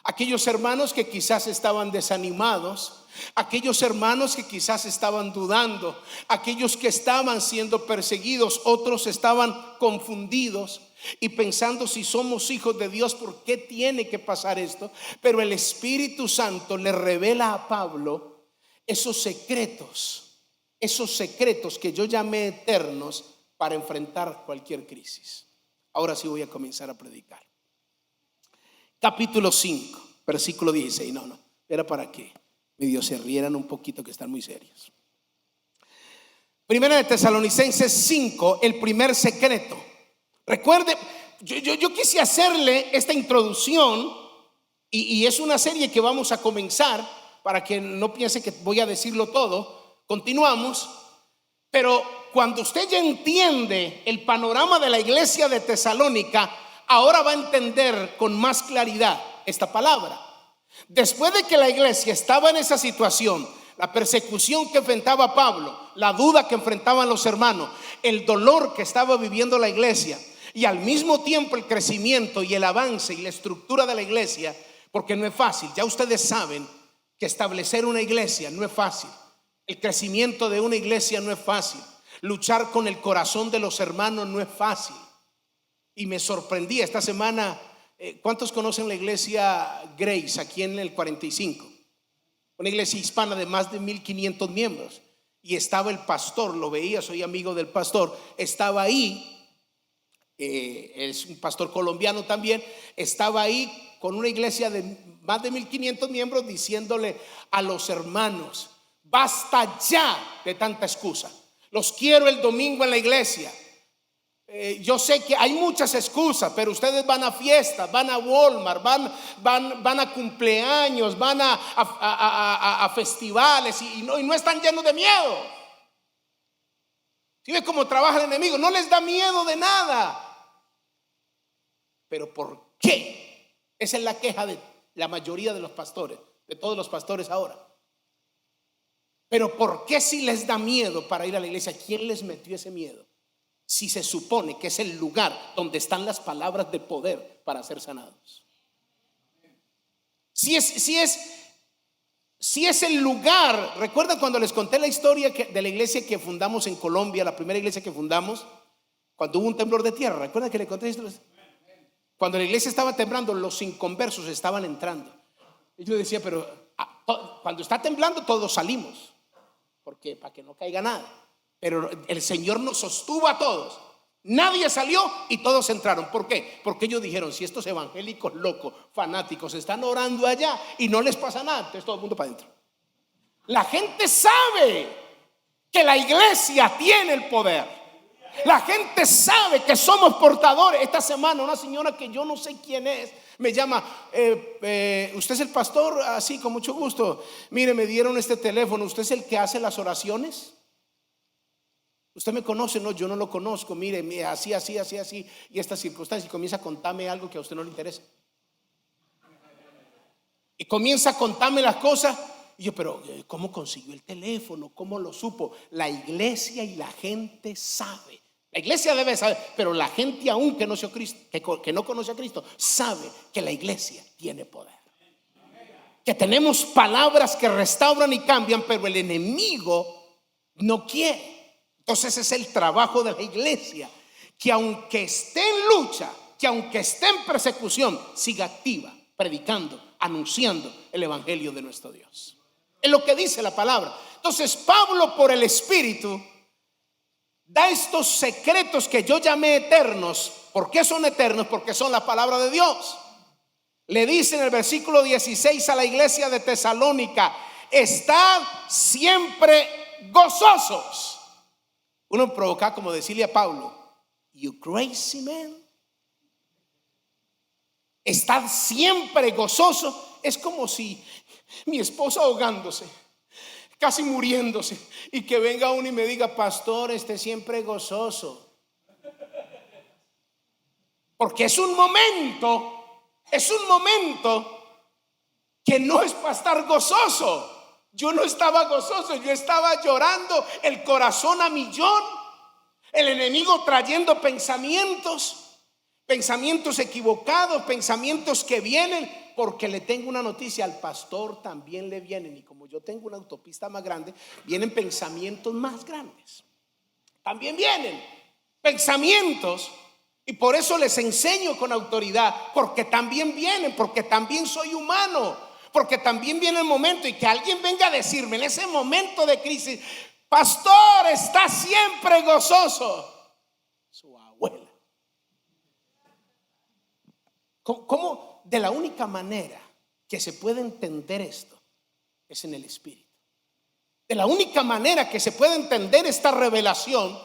aquellos hermanos que quizás estaban desanimados, aquellos hermanos que quizás estaban dudando, aquellos que estaban siendo perseguidos, otros estaban confundidos y pensando, si somos hijos de Dios, ¿por qué tiene que pasar esto? Pero el Espíritu Santo le revela a Pablo esos secretos que yo llamé eternos para enfrentar cualquier crisis. Ahora sí voy a comenzar a predicar. Capítulo 5, versículo 16. No, era para que medio se rieran un poquito, que están muy serios. Primera de Tesalonicenses 5, el primer secreto. Recuerde, yo quise hacerle esta introducción y es una serie que vamos a comenzar para que no piense que voy a decirlo todo. Continuamos, pero cuando usted ya entiende el panorama de la iglesia de Tesalónica, ahora va a entender con más claridad esta palabra. Después de que la iglesia estaba en esa situación, la persecución que enfrentaba Pablo, la duda que enfrentaban los hermanos, el dolor que estaba viviendo la iglesia y al mismo tiempo el crecimiento y el avance y la estructura de la iglesia, porque no es fácil. Ya ustedes saben que establecer una iglesia no es fácil. El crecimiento de una iglesia no es fácil. Luchar con el corazón de los hermanos no es fácil. Y me sorprendí esta semana. ¿Cuántos conocen la iglesia Grace aquí en el 45? Una iglesia hispana de más de 1500 miembros. Y estaba el pastor, lo veía, soy amigo del pastor, estaba ahí, es un pastor colombiano también, estaba ahí con una iglesia de más de 1500 miembros diciéndole a los hermanos: basta ya de tanta excusa, los quiero el domingo en la iglesia. Yo sé que hay muchas excusas, pero ustedes van a fiestas, van a Walmart, van a cumpleaños, van a festivales y no están llenos de miedo. ¿Sí ve cómo trabaja el enemigo? No les da miedo de nada. Pero ¿por qué? Esa es la queja de la mayoría de los pastores, de todos los pastores ahora. Pero ¿por qué si les da miedo para ir a la iglesia? ¿Quién les metió ese miedo? Si se supone que es el lugar donde están las palabras de poder para ser sanados. Si es el lugar. ¿Recuerdan cuando les conté la historia de la iglesia que fundamos en Colombia, la primera iglesia que fundamos, cuando hubo un temblor de tierra? ¿Recuerdan que le conté esto? Cuando la iglesia estaba temblando, los inconversos estaban entrando. Y yo decía, pero cuando está temblando todos salimos, porque para que no caiga nada. Pero el Señor nos sostuvo a todos. Nadie salió y todos entraron. ¿Por qué? Porque ellos dijeron: si estos evangélicos locos, fanáticos, están orando allá y no les pasa nada, entonces todo el mundo para adentro. La gente sabe que la iglesia tiene el poder. La gente sabe que somos portadores. Esta semana una señora que yo no sé quién es me llama: ¿usted es el pastor? Así, con mucho gusto. Mire, me dieron este teléfono. ¿Usted es el que hace las oraciones? ¿Usted me conoce? No, yo no lo conozco. Mire, así y estas circunstancias. Y comienza a contarme algo que a usted no le interesa. Y comienza a contarme las cosas. Y yo, pero ¿cómo consiguió el teléfono? ¿Cómo lo supo? La iglesia y la gente sabe. La iglesia debe saber, pero la gente aún que no conoce a Cristo, sabe que la iglesia tiene poder. Que tenemos palabras que restauran y cambian, pero el enemigo no quiere. Entonces es el trabajo de la iglesia, que aunque esté en lucha, que aunque esté en persecución, siga activa, predicando, anunciando el evangelio de nuestro Dios. Es lo que dice la palabra. Entonces Pablo, por el Espíritu, da estos secretos que yo llamé eternos. ¿Por qué son eternos? Porque son la palabra de Dios. Le dice en el versículo 16 a la iglesia de Tesalónica: estad siempre gozosos. Uno provoca como decirle a Pablo: you crazy man. estar siempre gozoso, es como si mi esposa ahogándose, casi muriéndose, y que venga uno y me diga: pastor, esté siempre gozoso. Porque es un momento que no es para estar gozoso. Yo no estaba gozoso, yo estaba llorando, el corazón a millón, el enemigo trayendo pensamientos equivocados, pensamientos que vienen, porque le tengo una noticia: al pastor también le vienen, y como yo tengo una autopista más grande, vienen pensamientos más grandes. También vienen pensamientos, y por eso les enseño con autoridad, porque también vienen, porque también soy humano, porque también viene el momento, y que alguien venga a decirme en ese momento de crisis: pastor, está siempre gozoso. Su abuela. ¿Cómo? De la única manera que se puede entender esto es en el Espíritu. De la única manera que se puede entender esta revelación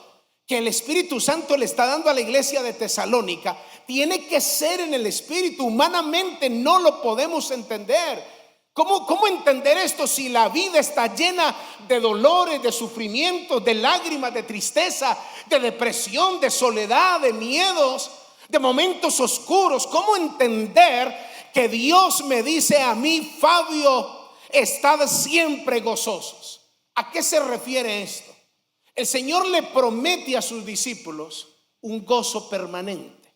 que el Espíritu Santo le está dando a la iglesia de Tesalónica, tiene que ser en el Espíritu. Humanamente no lo podemos entender. ¿Cómo entender esto si la vida está llena de dolores, de sufrimientos, de lágrimas, de tristeza, de depresión, de soledad, de miedos, de momentos oscuros? ¿Cómo entender que Dios me dice a mí: Fabio, estad siempre gozosos? ¿A qué se refiere esto? El Señor le promete a sus discípulos un gozo permanente.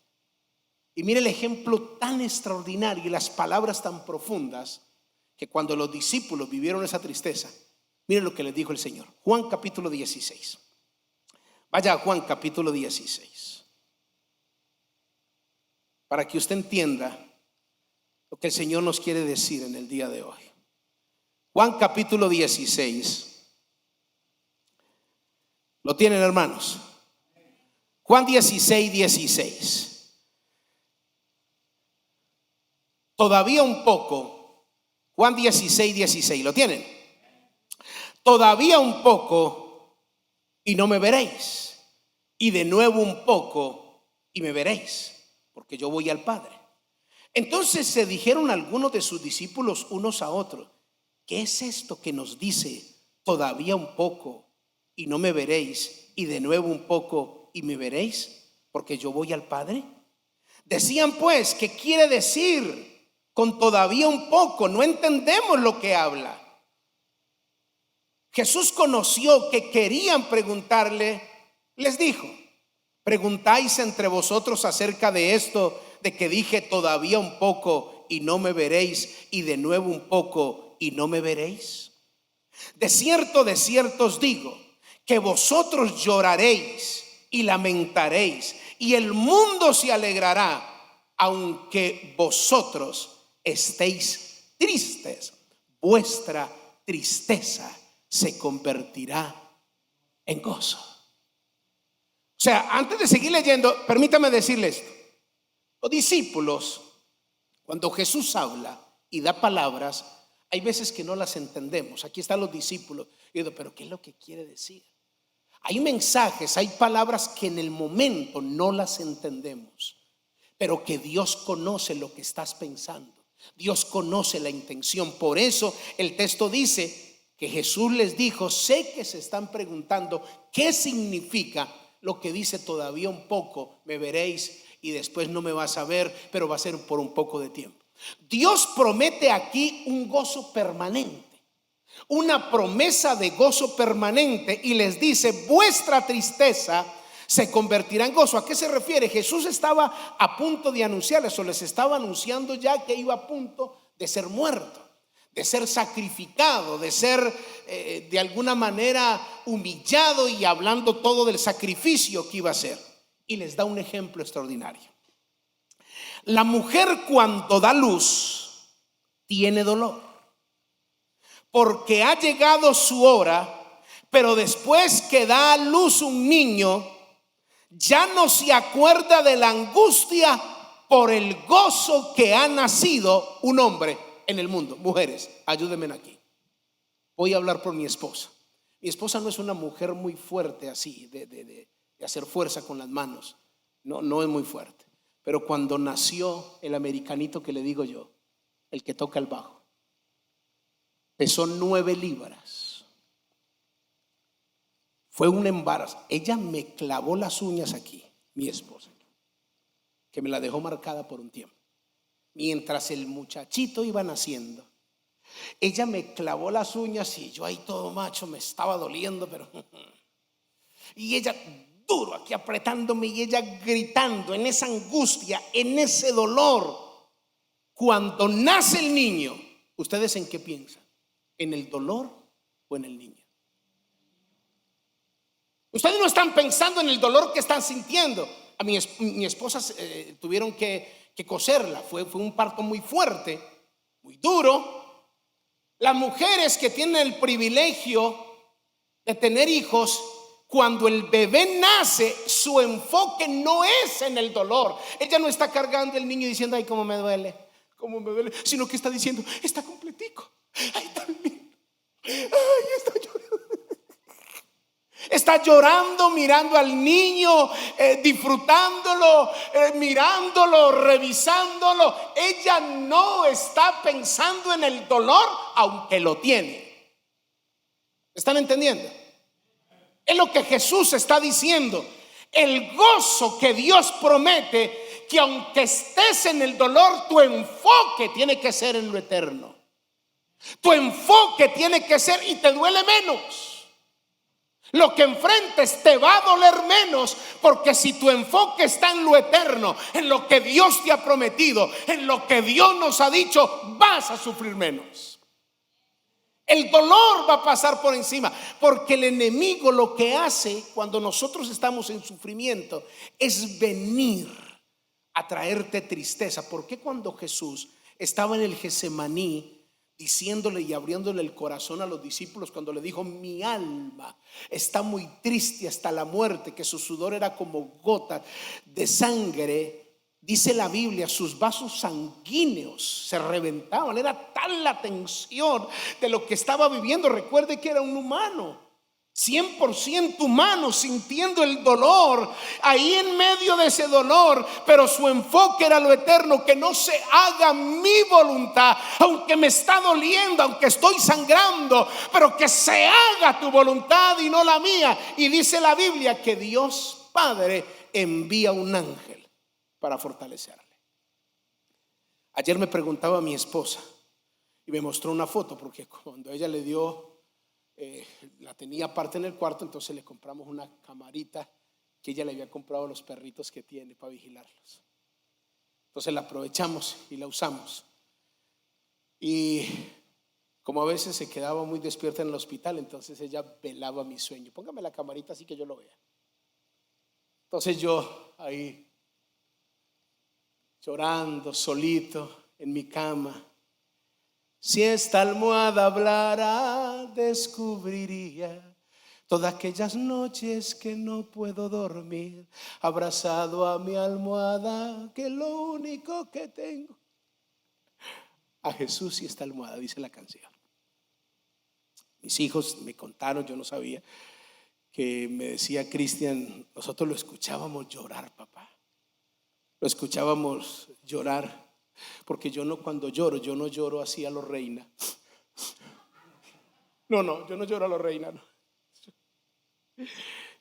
Y mire el ejemplo tan extraordinario y las palabras tan profundas, que cuando los discípulos vivieron esa tristeza, miren lo que les dijo el Señor. Juan capítulo 16. Vaya a Juan capítulo 16, para que usted entienda lo que el Señor nos quiere decir en el día de hoy. Juan capítulo 16. ¿Lo tienen, hermanos? Juan 16:16. Todavía un poco. Juan 16:16. ¿Lo tienen? Todavía un poco y no me veréis, y de nuevo un poco y me veréis, porque yo voy al Padre. Entonces se dijeron algunos de sus discípulos unos a otros: ¿qué es esto que nos dice todavía un poco y no me veréis, y de nuevo un poco y me veréis, porque yo voy al Padre? Decían pues: ¿qué quiere decir con todavía un poco? No entendemos lo que habla. Jesús conoció que querían preguntarle, les dijo: ¿preguntáis entre vosotros acerca de esto, de que dije todavía un poco y no me veréis, y de nuevo un poco y no me veréis? De cierto os digo, que vosotros lloraréis y lamentaréis, y el mundo se alegrará, aunque vosotros estéis tristes. Vuestra tristeza se convertirá en gozo. O sea, antes de seguir leyendo, permítame decirle esto. Los discípulos, cuando Jesús habla y da palabras, hay veces que no las entendemos. Aquí están los discípulos. Yo digo: ¿pero qué es lo que quiere decir? Hay mensajes, hay palabras que en el momento no las entendemos, pero que Dios conoce lo que estás pensando. Dios conoce la intención. Por eso el texto dice que Jesús les dijo: sé que se están preguntando qué significa lo que dice todavía un poco me veréis y después no me vas a ver, pero va a ser por un poco de tiempo. Dios promete aquí un gozo permanente, una promesa de gozo permanente, y les dice: vuestra tristeza se convertirá en gozo. ¿A qué se refiere? Jesús estaba a punto de anunciarles, o les estaba anunciando ya que iba a punto de ser muerto, de ser sacrificado, de ser de alguna manera humillado, y hablando todo del sacrificio que iba a hacer. Y les da un ejemplo extraordinario. La mujer, cuando da luz, tiene dolor, porque ha llegado su hora, pero después que da a luz un niño, ya no se acuerda de la angustia por el gozo que ha nacido un hombre en el mundo. Mujeres, ayúdenme aquí. Voy a hablar por mi esposa. Mi esposa no es una mujer muy fuerte así, de hacer fuerza con las manos. No es muy fuerte. Pero cuando nació el americanito que le digo yo, el que toca el bajo, pesó 9 libras. Fue un embarazo. Ella me clavó las uñas aquí, mi esposa, que me la dejó marcada por un tiempo. Mientras el muchachito iba naciendo, ella me clavó las uñas y yo ahí todo macho, me estaba doliendo, pero y ella duro aquí apretándome y ella gritando en esa angustia, en ese dolor. Cuando nace el niño, ¿ustedes en qué piensan? ¿En el dolor o en el niño? Ustedes no están pensando en el dolor que están sintiendo. A mi esposa tuvieron que coserla. Fue un parto muy fuerte, muy duro. Las mujeres que tienen el privilegio de tener hijos, cuando el bebé nace, su enfoque no es en el dolor. Ella no está cargando el niño diciendo, ay, cómo me duele, sino que está diciendo, está completico, ay, tan lindo, ay, está llorando. Está llorando, mirando al niño, disfrutándolo, mirándolo, revisándolo. Ella no está pensando en el dolor, aunque lo tiene. ¿Están entendiendo? Es lo que Jesús está diciendo. El gozo que Dios promete, que aunque estés en el dolor, tu enfoque tiene que ser en lo eterno. Tu enfoque tiene que ser, y te duele menos. Lo que enfrentes te va a doler menos, porque si tu enfoque está en lo eterno, en lo que Dios te ha prometido, en lo que Dios nos ha dicho, vas a sufrir menos. El dolor va a pasar por encima, porque el enemigo lo que hace cuando nosotros estamos en sufrimiento es venir a traerte tristeza. ¿Por qué cuando Jesús estaba en el Getsemaní diciéndole y abriéndole el corazón a los discípulos, cuando le dijo, mi alma está muy triste hasta la muerte, que su sudor era como gotas de sangre, dice la Biblia, sus vasos sanguíneos se reventaban? Era tal la tensión de lo que estaba viviendo. Recuerde que era un humano, 100% humano, sintiendo el dolor ahí en medio de ese dolor, pero su enfoque era lo eterno. Que no se haga mi voluntad, aunque me está doliendo, aunque estoy sangrando, pero que se haga tu voluntad y no la mía. Y dice la Biblia que Dios Padre envía un ángel para fortalecerle. Ayer me preguntaba a mi esposa y me mostró una foto, porque cuando ella le dio la tenía aparte en el cuarto, entonces le compramos una camarita que ella le había comprado a los perritos que tiene para vigilarlos. Entonces la aprovechamos y la usamos. Y como a veces se quedaba muy despierta en el hospital, entonces ella velaba mi sueño. Póngame la camarita así que yo lo vea. Entonces yo ahí llorando solito en mi cama. Si esta almohada hablara, descubriría todas aquellas noches que no puedo dormir, abrazado a mi almohada, que es lo único que tengo. A Jesús y esta almohada, dice la canción. Mis hijos me contaron, yo no sabía, que me decía Cristian, nosotros lo escuchábamos llorar, papá. Lo escuchábamos llorar. Porque yo no, cuando lloro, yo no lloro así a lo Reina. No, yo no lloro a lo Reina, no.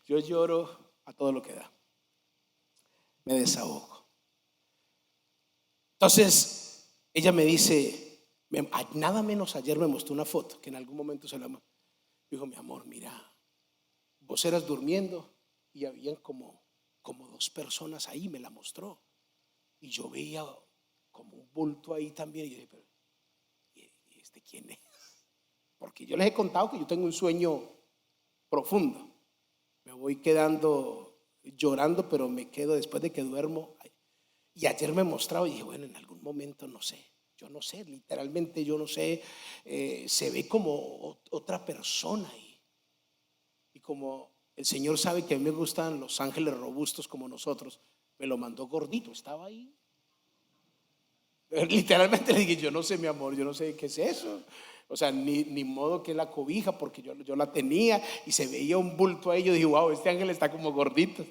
Yo lloro a todo lo que da. Me desahogo. Entonces ella me dice, nada menos ayer me mostró una foto que en algún momento se la dijo, mi amor, mira, vos eras durmiendo y habían como 2 personas ahí, me la mostró. Y yo veía como un bulto ahí también. Y yo dije, pero ¿y este quién es? Porque yo les he contado que yo tengo un sueño profundo. Me voy quedando llorando, pero me quedo después de que duermo. Y ayer me mostraba y dije, bueno, en algún momento no sé. Yo no sé, literalmente yo no sé. Se ve como otra persona ahí. Y como el Señor sabe que a mí me gustan los ángeles robustos como nosotros, me lo mandó gordito, estaba ahí. Literalmente le dije, yo no sé, mi amor, yo no sé qué es eso. O sea, ni modo que la cobija, porque yo la tenía y se veía un bulto ahí. Yo dije, wow, este ángel está como gordito.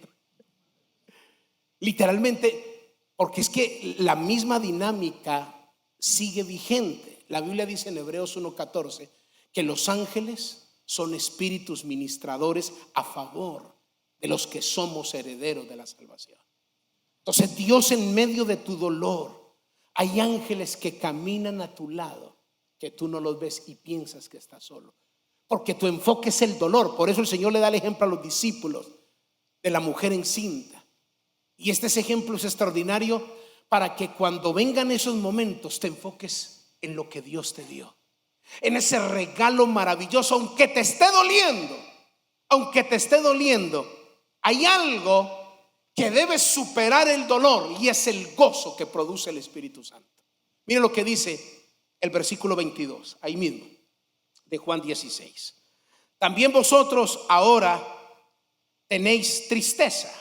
Literalmente, Porque es que la misma dinámica sigue vigente. La Biblia dice en Hebreos 1:14 que los ángeles son espíritus ministradores a favor de los que somos herederos de la salvación. Entonces Dios, en medio de tu dolor, hay ángeles que caminan a tu lado, que tú no los ves y piensas que estás solo, porque tu enfoque es el dolor. Por eso el Señor le da el ejemplo a los discípulos de la mujer encinta. Y este ejemplo es extraordinario para que cuando vengan esos momentos te enfoques en lo que Dios te dio, en ese regalo maravilloso. Aunque te esté doliendo, hay algo que debe superar el dolor, y es el gozo que produce el Espíritu Santo. Miren lo que dice el versículo 22, ahí mismo, de Juan 16. También vosotros ahora tenéis tristeza,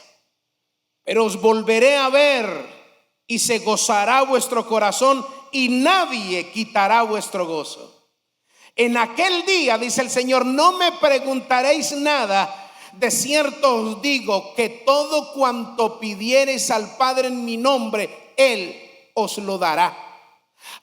pero os volveré a ver y se gozará vuestro corazón y nadie quitará vuestro gozo. En aquel día, dice el Señor, no me preguntaréis nada. De cierto os digo que todo cuanto pidiereis al Padre en mi nombre, Él os lo dará.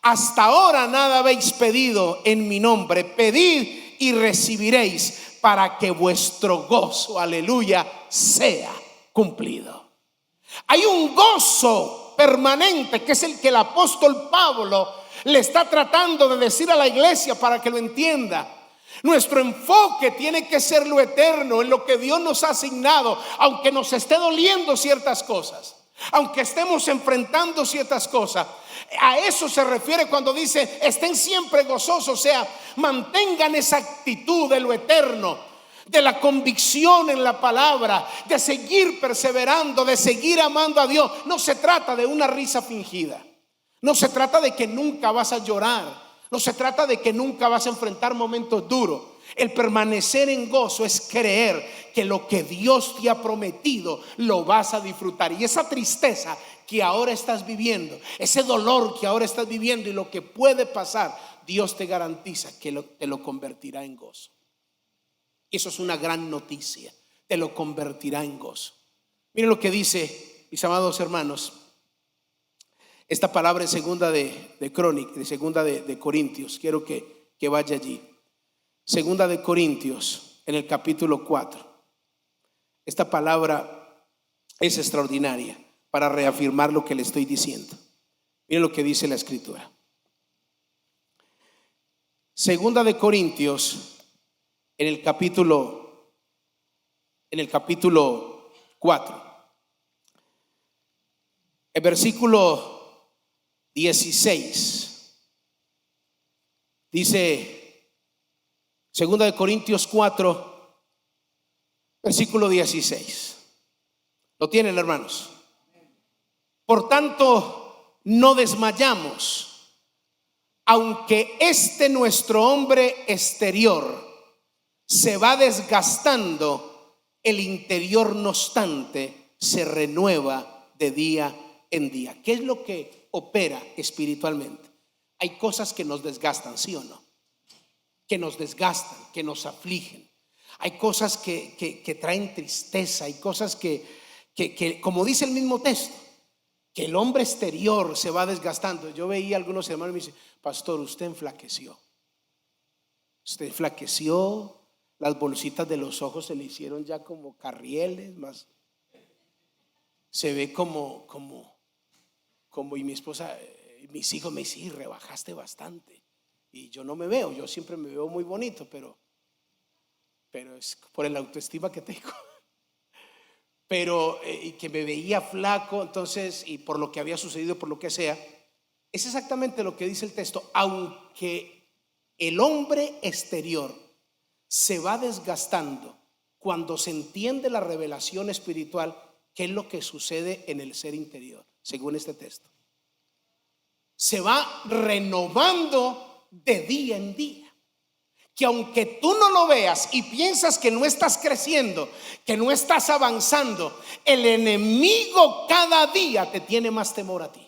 Hasta ahora nada habéis pedido en mi nombre. Pedid y recibiréis, para que vuestro gozo, aleluya, sea cumplido. Hay un gozo permanente que es el que el apóstol Pablo le está tratando de decir a la iglesia para que lo entienda. Nuestro enfoque tiene que ser lo eterno, en lo que Dios nos ha asignado, aunque nos esté doliendo ciertas cosas, aunque estemos enfrentando ciertas cosas. A eso se refiere cuando dice estén siempre gozosos. O sea, mantengan esa actitud de lo eterno, de la convicción en la palabra, de seguir perseverando, de seguir amando a Dios. No se trata de una risa fingida, no se trata de que nunca vas a llorar, no se trata de que nunca vas a enfrentar momentos duros. El permanecer en gozo es creer que lo que Dios te ha prometido lo vas a disfrutar. Y esa tristeza que ahora estás viviendo, ese dolor que ahora estás viviendo y lo que puede pasar, Dios te garantiza que te lo convertirá en gozo. Y eso es una gran noticia, te lo convertirá en gozo. Miren lo que dice, mis amados hermanos, esta palabra en segunda de Crónicas, de segunda de Corintios. Quiero que vaya allí. Segunda de Corintios, en el capítulo 4. Esta palabra es extraordinaria para reafirmar lo que le estoy diciendo. Miren lo que dice la escritura. Segunda de Corintios, en el capítulo 4. El versículo 16 dice, segunda de Corintios 4, versículo 16. ¿Lo tienen, hermanos? Por tanto, no desmayamos, aunque nuestro hombre exterior se va desgastando, el interior no obstante se renueva de día en día. ¿Qué es lo que opera espiritualmente? Hay cosas que nos desgastan, ¿sí o no? Que nos desgastan, que nos afligen. Hay cosas que traen tristeza. Hay cosas que como dice el mismo texto, que el hombre exterior se va desgastando. Yo veía a algunos hermanos y me dicen: pastor, usted enflaqueció. Usted enflaqueció. Las bolsitas de los ojos se le hicieron ya como carrieles, más se ve como y mi esposa, mis hijos me dicen: rebajaste bastante. Y yo no me veo, yo siempre me veo muy bonito, pero es por el autoestima que tengo. Pero y que me veía flaco, entonces, y por lo que había sucedido, por lo que sea, es exactamente lo que dice el texto. Aunque el hombre exterior se va desgastando, cuando se entiende la revelación espiritual, ¿qué es lo que sucede en el ser interior? Según este texto, se va renovando de día en día. Que aunque tú no lo veas y piensas que no estás creciendo, que no estás avanzando, el enemigo cada día te tiene más temor a ti.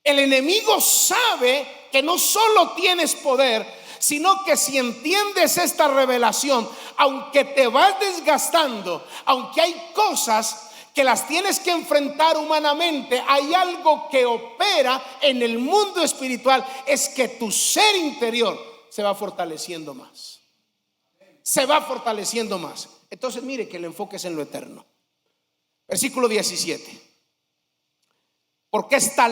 El enemigo sabe que no solo tienes poder, sino que si entiendes esta revelación, aunque te vas desgastando, aunque hay cosas que las tienes que enfrentar humanamente, hay algo que opera en el mundo espiritual, es que tu ser interior se va fortaleciendo más. Se va fortaleciendo más. Entonces mire que el enfoque es en lo eterno. Versículo 17. Porque esta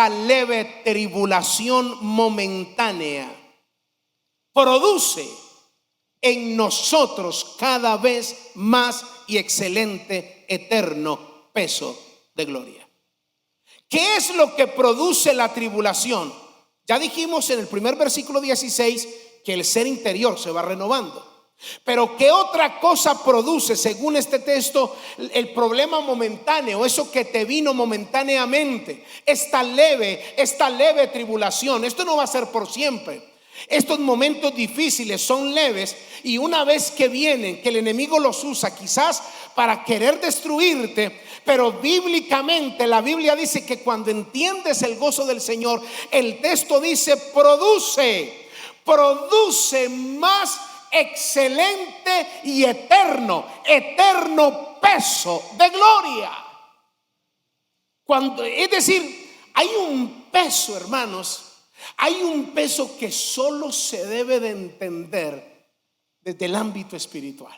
leve tribulación momentánea produce en nosotros cada vez más y excelente eterno peso de gloria. ¿Qué es lo que produce la tribulación? Ya dijimos en el primer versículo 16 que el ser interior se va renovando. Pero ¿qué otra cosa produce, según este texto, el problema momentáneo? Eso que te vino momentáneamente, esta leve tribulación. Esto no va a ser por siempre. Estos momentos difíciles son leves, y una vez que vienen, que el enemigo los usa quizás para querer destruirte, pero bíblicamente la Biblia dice que cuando entiendes el gozo del Señor, el texto dice produce más excelente y eterno peso de gloria. Es decir, hay un peso, hermanos, hay un peso que solo se debe de entender desde el ámbito espiritual.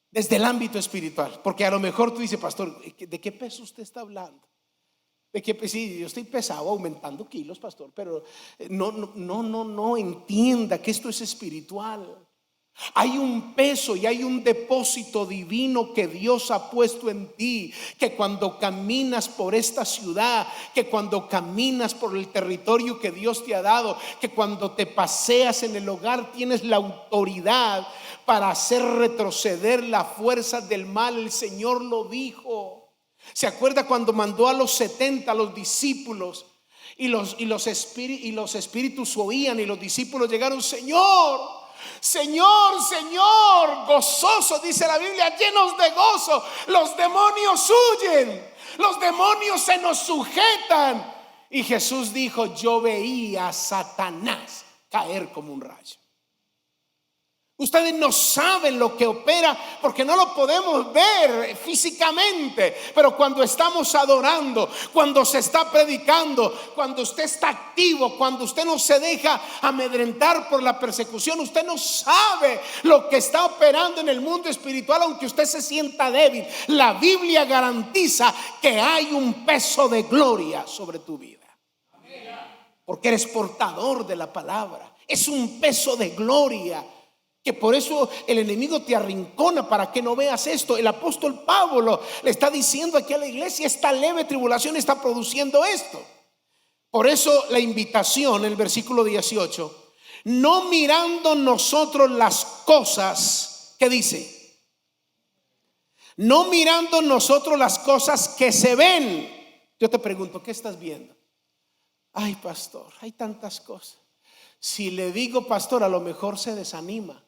Desde el ámbito espiritual. Porque a lo mejor tú dices, pastor, ¿de qué peso usted está hablando? De que sí, yo estoy pesado, aumentando kilos, pastor, pero no entienda que esto es espiritual. Hay un peso y hay un depósito divino que Dios ha puesto en ti, que cuando caminas por esta ciudad, que cuando caminas por el territorio que Dios te ha dado, que cuando te paseas en el hogar, tienes la autoridad para hacer retroceder las fuerzas del mal. El Señor lo dijo. ¿Se acuerda cuando mandó a los 70, a los discípulos, y los espíritus oían, y los discípulos llegaron: Señor, gozoso, dice la Biblia, llenos de gozo, los demonios huyen, los demonios se nos sujetan? Y Jesús dijo: yo veía a Satanás caer como un rayo. Ustedes no saben lo que opera, porque no lo podemos ver físicamente, pero cuando estamos adorando, cuando se está predicando, cuando usted está activo, cuando usted no se deja amedrentar por la persecución, usted no sabe lo que está operando en el mundo espiritual, aunque usted se sienta débil. La Biblia garantiza que hay un peso de gloria sobre tu vida, porque eres portador de la palabra. Es un peso de gloria, que por eso el enemigo te arrincona para que no veas esto. El apóstol Pablo le está diciendo aquí a la iglesia: esta leve tribulación está produciendo esto. Por eso la invitación, el versículo 18: no mirando nosotros las cosas, ¿qué dice? No mirando nosotros las cosas que se ven. Yo te pregunto, ¿qué estás viendo? Ay, pastor, hay tantas cosas. Si le digo, pastor, a lo mejor se desanima.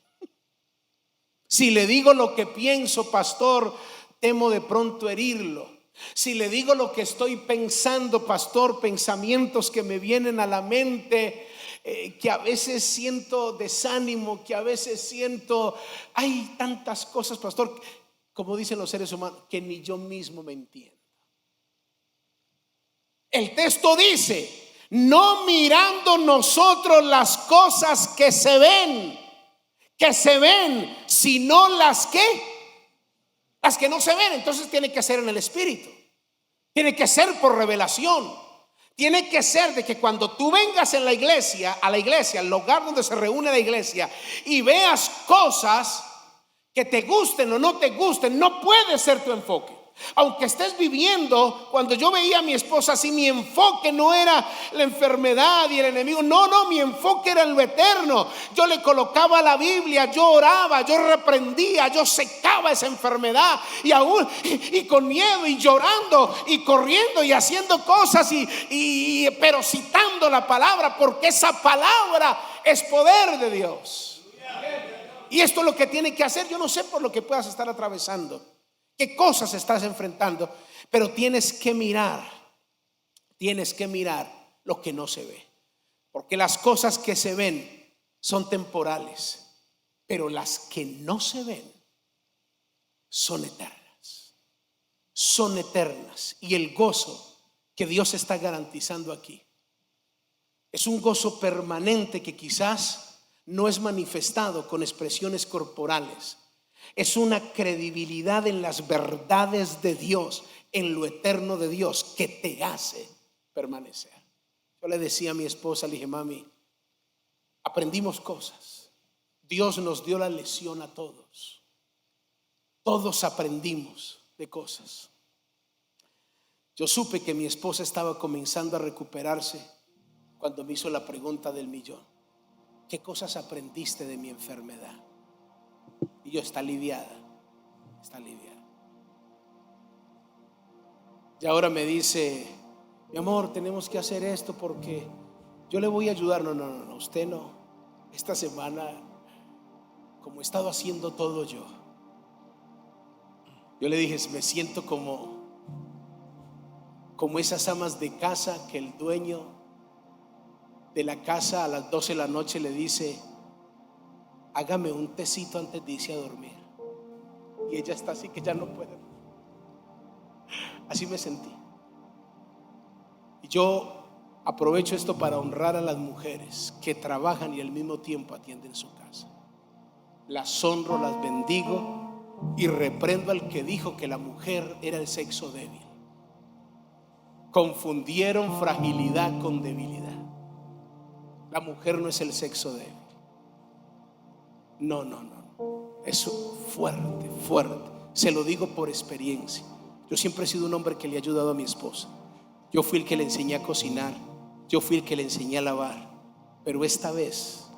Si le digo lo que pienso, pastor, temo de pronto herirlo. Si le digo lo que estoy pensando, pastor, pensamientos que me vienen a la mente, que a veces siento desánimo, que a veces siento, hay tantas cosas, pastor, como dicen los seres humanos, que ni yo mismo me entiendo. El texto dice: no mirando nosotros las cosas que se ven, sino las que no se ven. Entonces tiene que ser en el espíritu, tiene que ser por revelación, tiene que ser de que cuando tú vengas a la iglesia, al lugar donde se reúne la iglesia, y veas cosas que te gusten o no te gusten, no puede ser tu enfoque. Aunque estés viviendo, cuando yo veía a mi esposa así, mi enfoque no era la enfermedad y el enemigo, no, mi enfoque era lo eterno. Yo le colocaba la Biblia, yo oraba, yo reprendía, yo secaba esa enfermedad, y aún y con miedo y llorando y corriendo y haciendo cosas, pero citando la palabra, porque esa palabra es poder de Dios. Y esto es lo que tiene que hacer. Yo no sé por lo que puedas estar atravesando, qué cosas estás enfrentando, pero tienes que mirar lo que no se ve, porque las cosas que se ven son temporales, pero las que no se ven son eternas. Son eternas. Y el gozo que Dios está garantizando aquí es un gozo permanente que quizás no es manifestado con expresiones corporales. Es una credibilidad en las verdades de Dios, en lo eterno de Dios, que te hace permanecer. Yo le decía a mi esposa, le dije: mami, aprendimos cosas. Dios nos dio la lección a todos. Todos aprendimos de cosas. Yo supe que mi esposa estaba comenzando a recuperarse cuando me hizo la pregunta del millón: ¿qué cosas aprendiste de mi enfermedad? Y yo: está aliviada, está aliviada. Y ahora me dice: mi amor, tenemos que hacer esto porque yo le voy a ayudar. No, usted no. Esta semana, como he estado haciendo todo yo le dije: me siento como esas amas de casa que el dueño de la casa a las 12 de la noche le dice: hágame un tecito antes de irse a dormir. Y ella está así que ya no puede. Así me sentí. Y yo aprovecho esto para honrar a las mujeres que trabajan y al mismo tiempo atienden su casa. Las honro, las bendigo y reprendo al que dijo que la mujer era el sexo débil. Confundieron fragilidad con debilidad. La mujer no es el sexo débil. No. Es fuerte. Se lo digo por experiencia. Yo siempre he sido un hombre que le ha ayudado a mi esposa. Yo fui el que le enseñé a cocinar. Yo fui el que le enseñé a lavar. Pero esta vez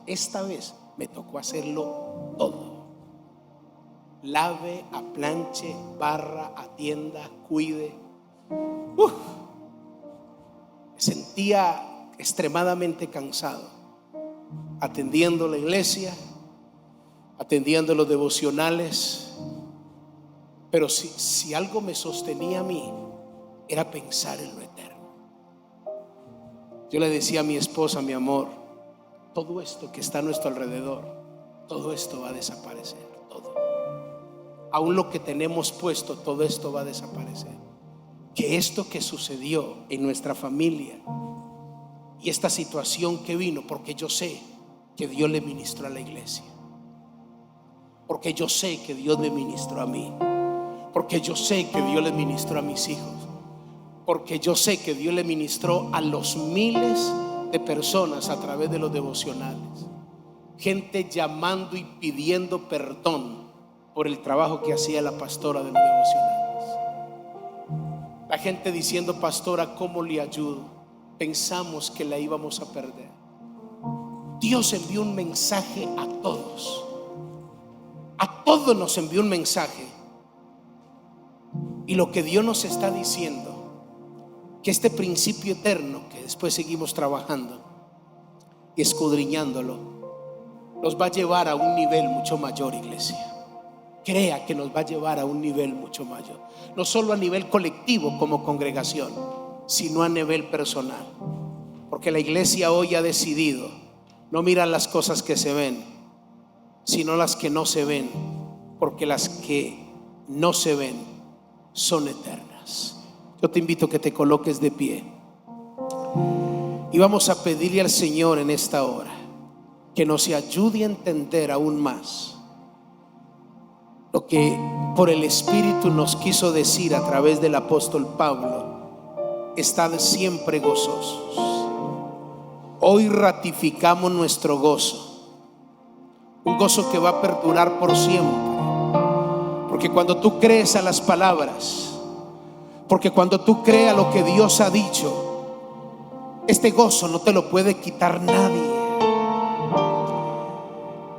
me tocó hacerlo todo. Lave, aplanche, barra, atienda, cuide. Me sentía extremadamente cansado, atendiendo la iglesia, atendiendo los devocionales. Pero si algo me sostenía a mí, era pensar en lo eterno. Yo le decía a mi esposa: mi amor, todo esto que está a nuestro alrededor, todo esto va a desaparecer. Todo, aún lo que tenemos puesto, todo esto va a desaparecer. Que esto que sucedió en nuestra familia y esta situación que vino, porque yo sé que Dios le ministró a la iglesia, porque yo sé que Dios me ministró a mí, porque yo sé que Dios le ministró a mis hijos, porque yo sé que Dios le ministró a los miles de personas a través de los devocionales. Gente llamando y pidiendo perdón por el trabajo que hacía la pastora de los devocionales. La gente diciendo: pastora, ¿cómo le ayudo? Pensamos que la íbamos a perder. Dios envió un mensaje a todos. A todos nos envió un mensaje. Y lo que Dios nos está diciendo, que este principio eterno, que después seguimos trabajando y escudriñándolo, nos va a llevar a un nivel mucho mayor, iglesia. Crea que nos va a llevar a un nivel mucho mayor. No solo a nivel colectivo como congregación, sino a nivel personal. Porque la iglesia hoy ha decidido no mirar las cosas que se ven, sino las que no se ven. Porque las que no se ven son eternas. Yo te invito a que te coloques de pie y vamos a pedirle al Señor en esta hora que nos ayude a entender aún más lo que por el Espíritu nos quiso decir a través del apóstol Pablo: estad siempre gozosos. Hoy ratificamos nuestro gozo, un gozo que va a perdurar por siempre. Porque cuando tú crees a las palabras, porque cuando tú crees a lo que Dios ha dicho, este gozo no te lo puede quitar nadie.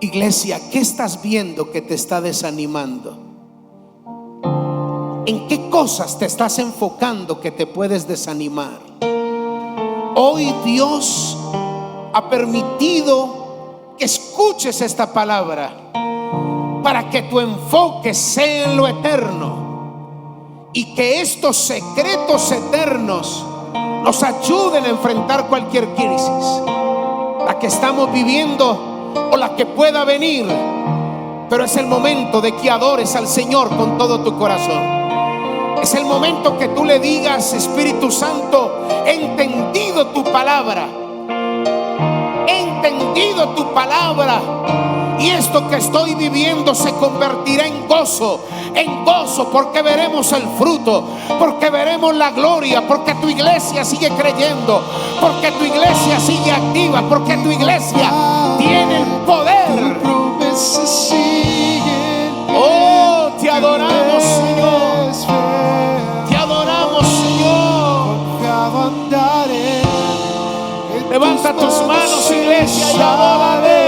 Iglesia, ¿qué estás viendo que te está desanimando? ¿En qué cosas te estás enfocando que te puedes desanimar? Hoy Dios ha permitido que escuches esta palabra para que tu enfoque sea en lo eterno y que estos secretos eternos nos ayuden a enfrentar cualquier crisis, la que estamos viviendo o la que pueda venir. Pero es el momento de que adores al Señor con todo tu corazón. Es el momento que tú le digas: Espíritu Santo, he entendido tu palabra. He entendido tu palabra. Y esto que estoy viviendo se convertirá en gozo, porque veremos el fruto, porque veremos la gloria, porque tu iglesia sigue creyendo, porque tu iglesia sigue activa, porque tu iglesia tiene el poder. Oh, te adoramos, Señor. Te adoramos, Señor. Levanta tus manos, iglesia, y adórale.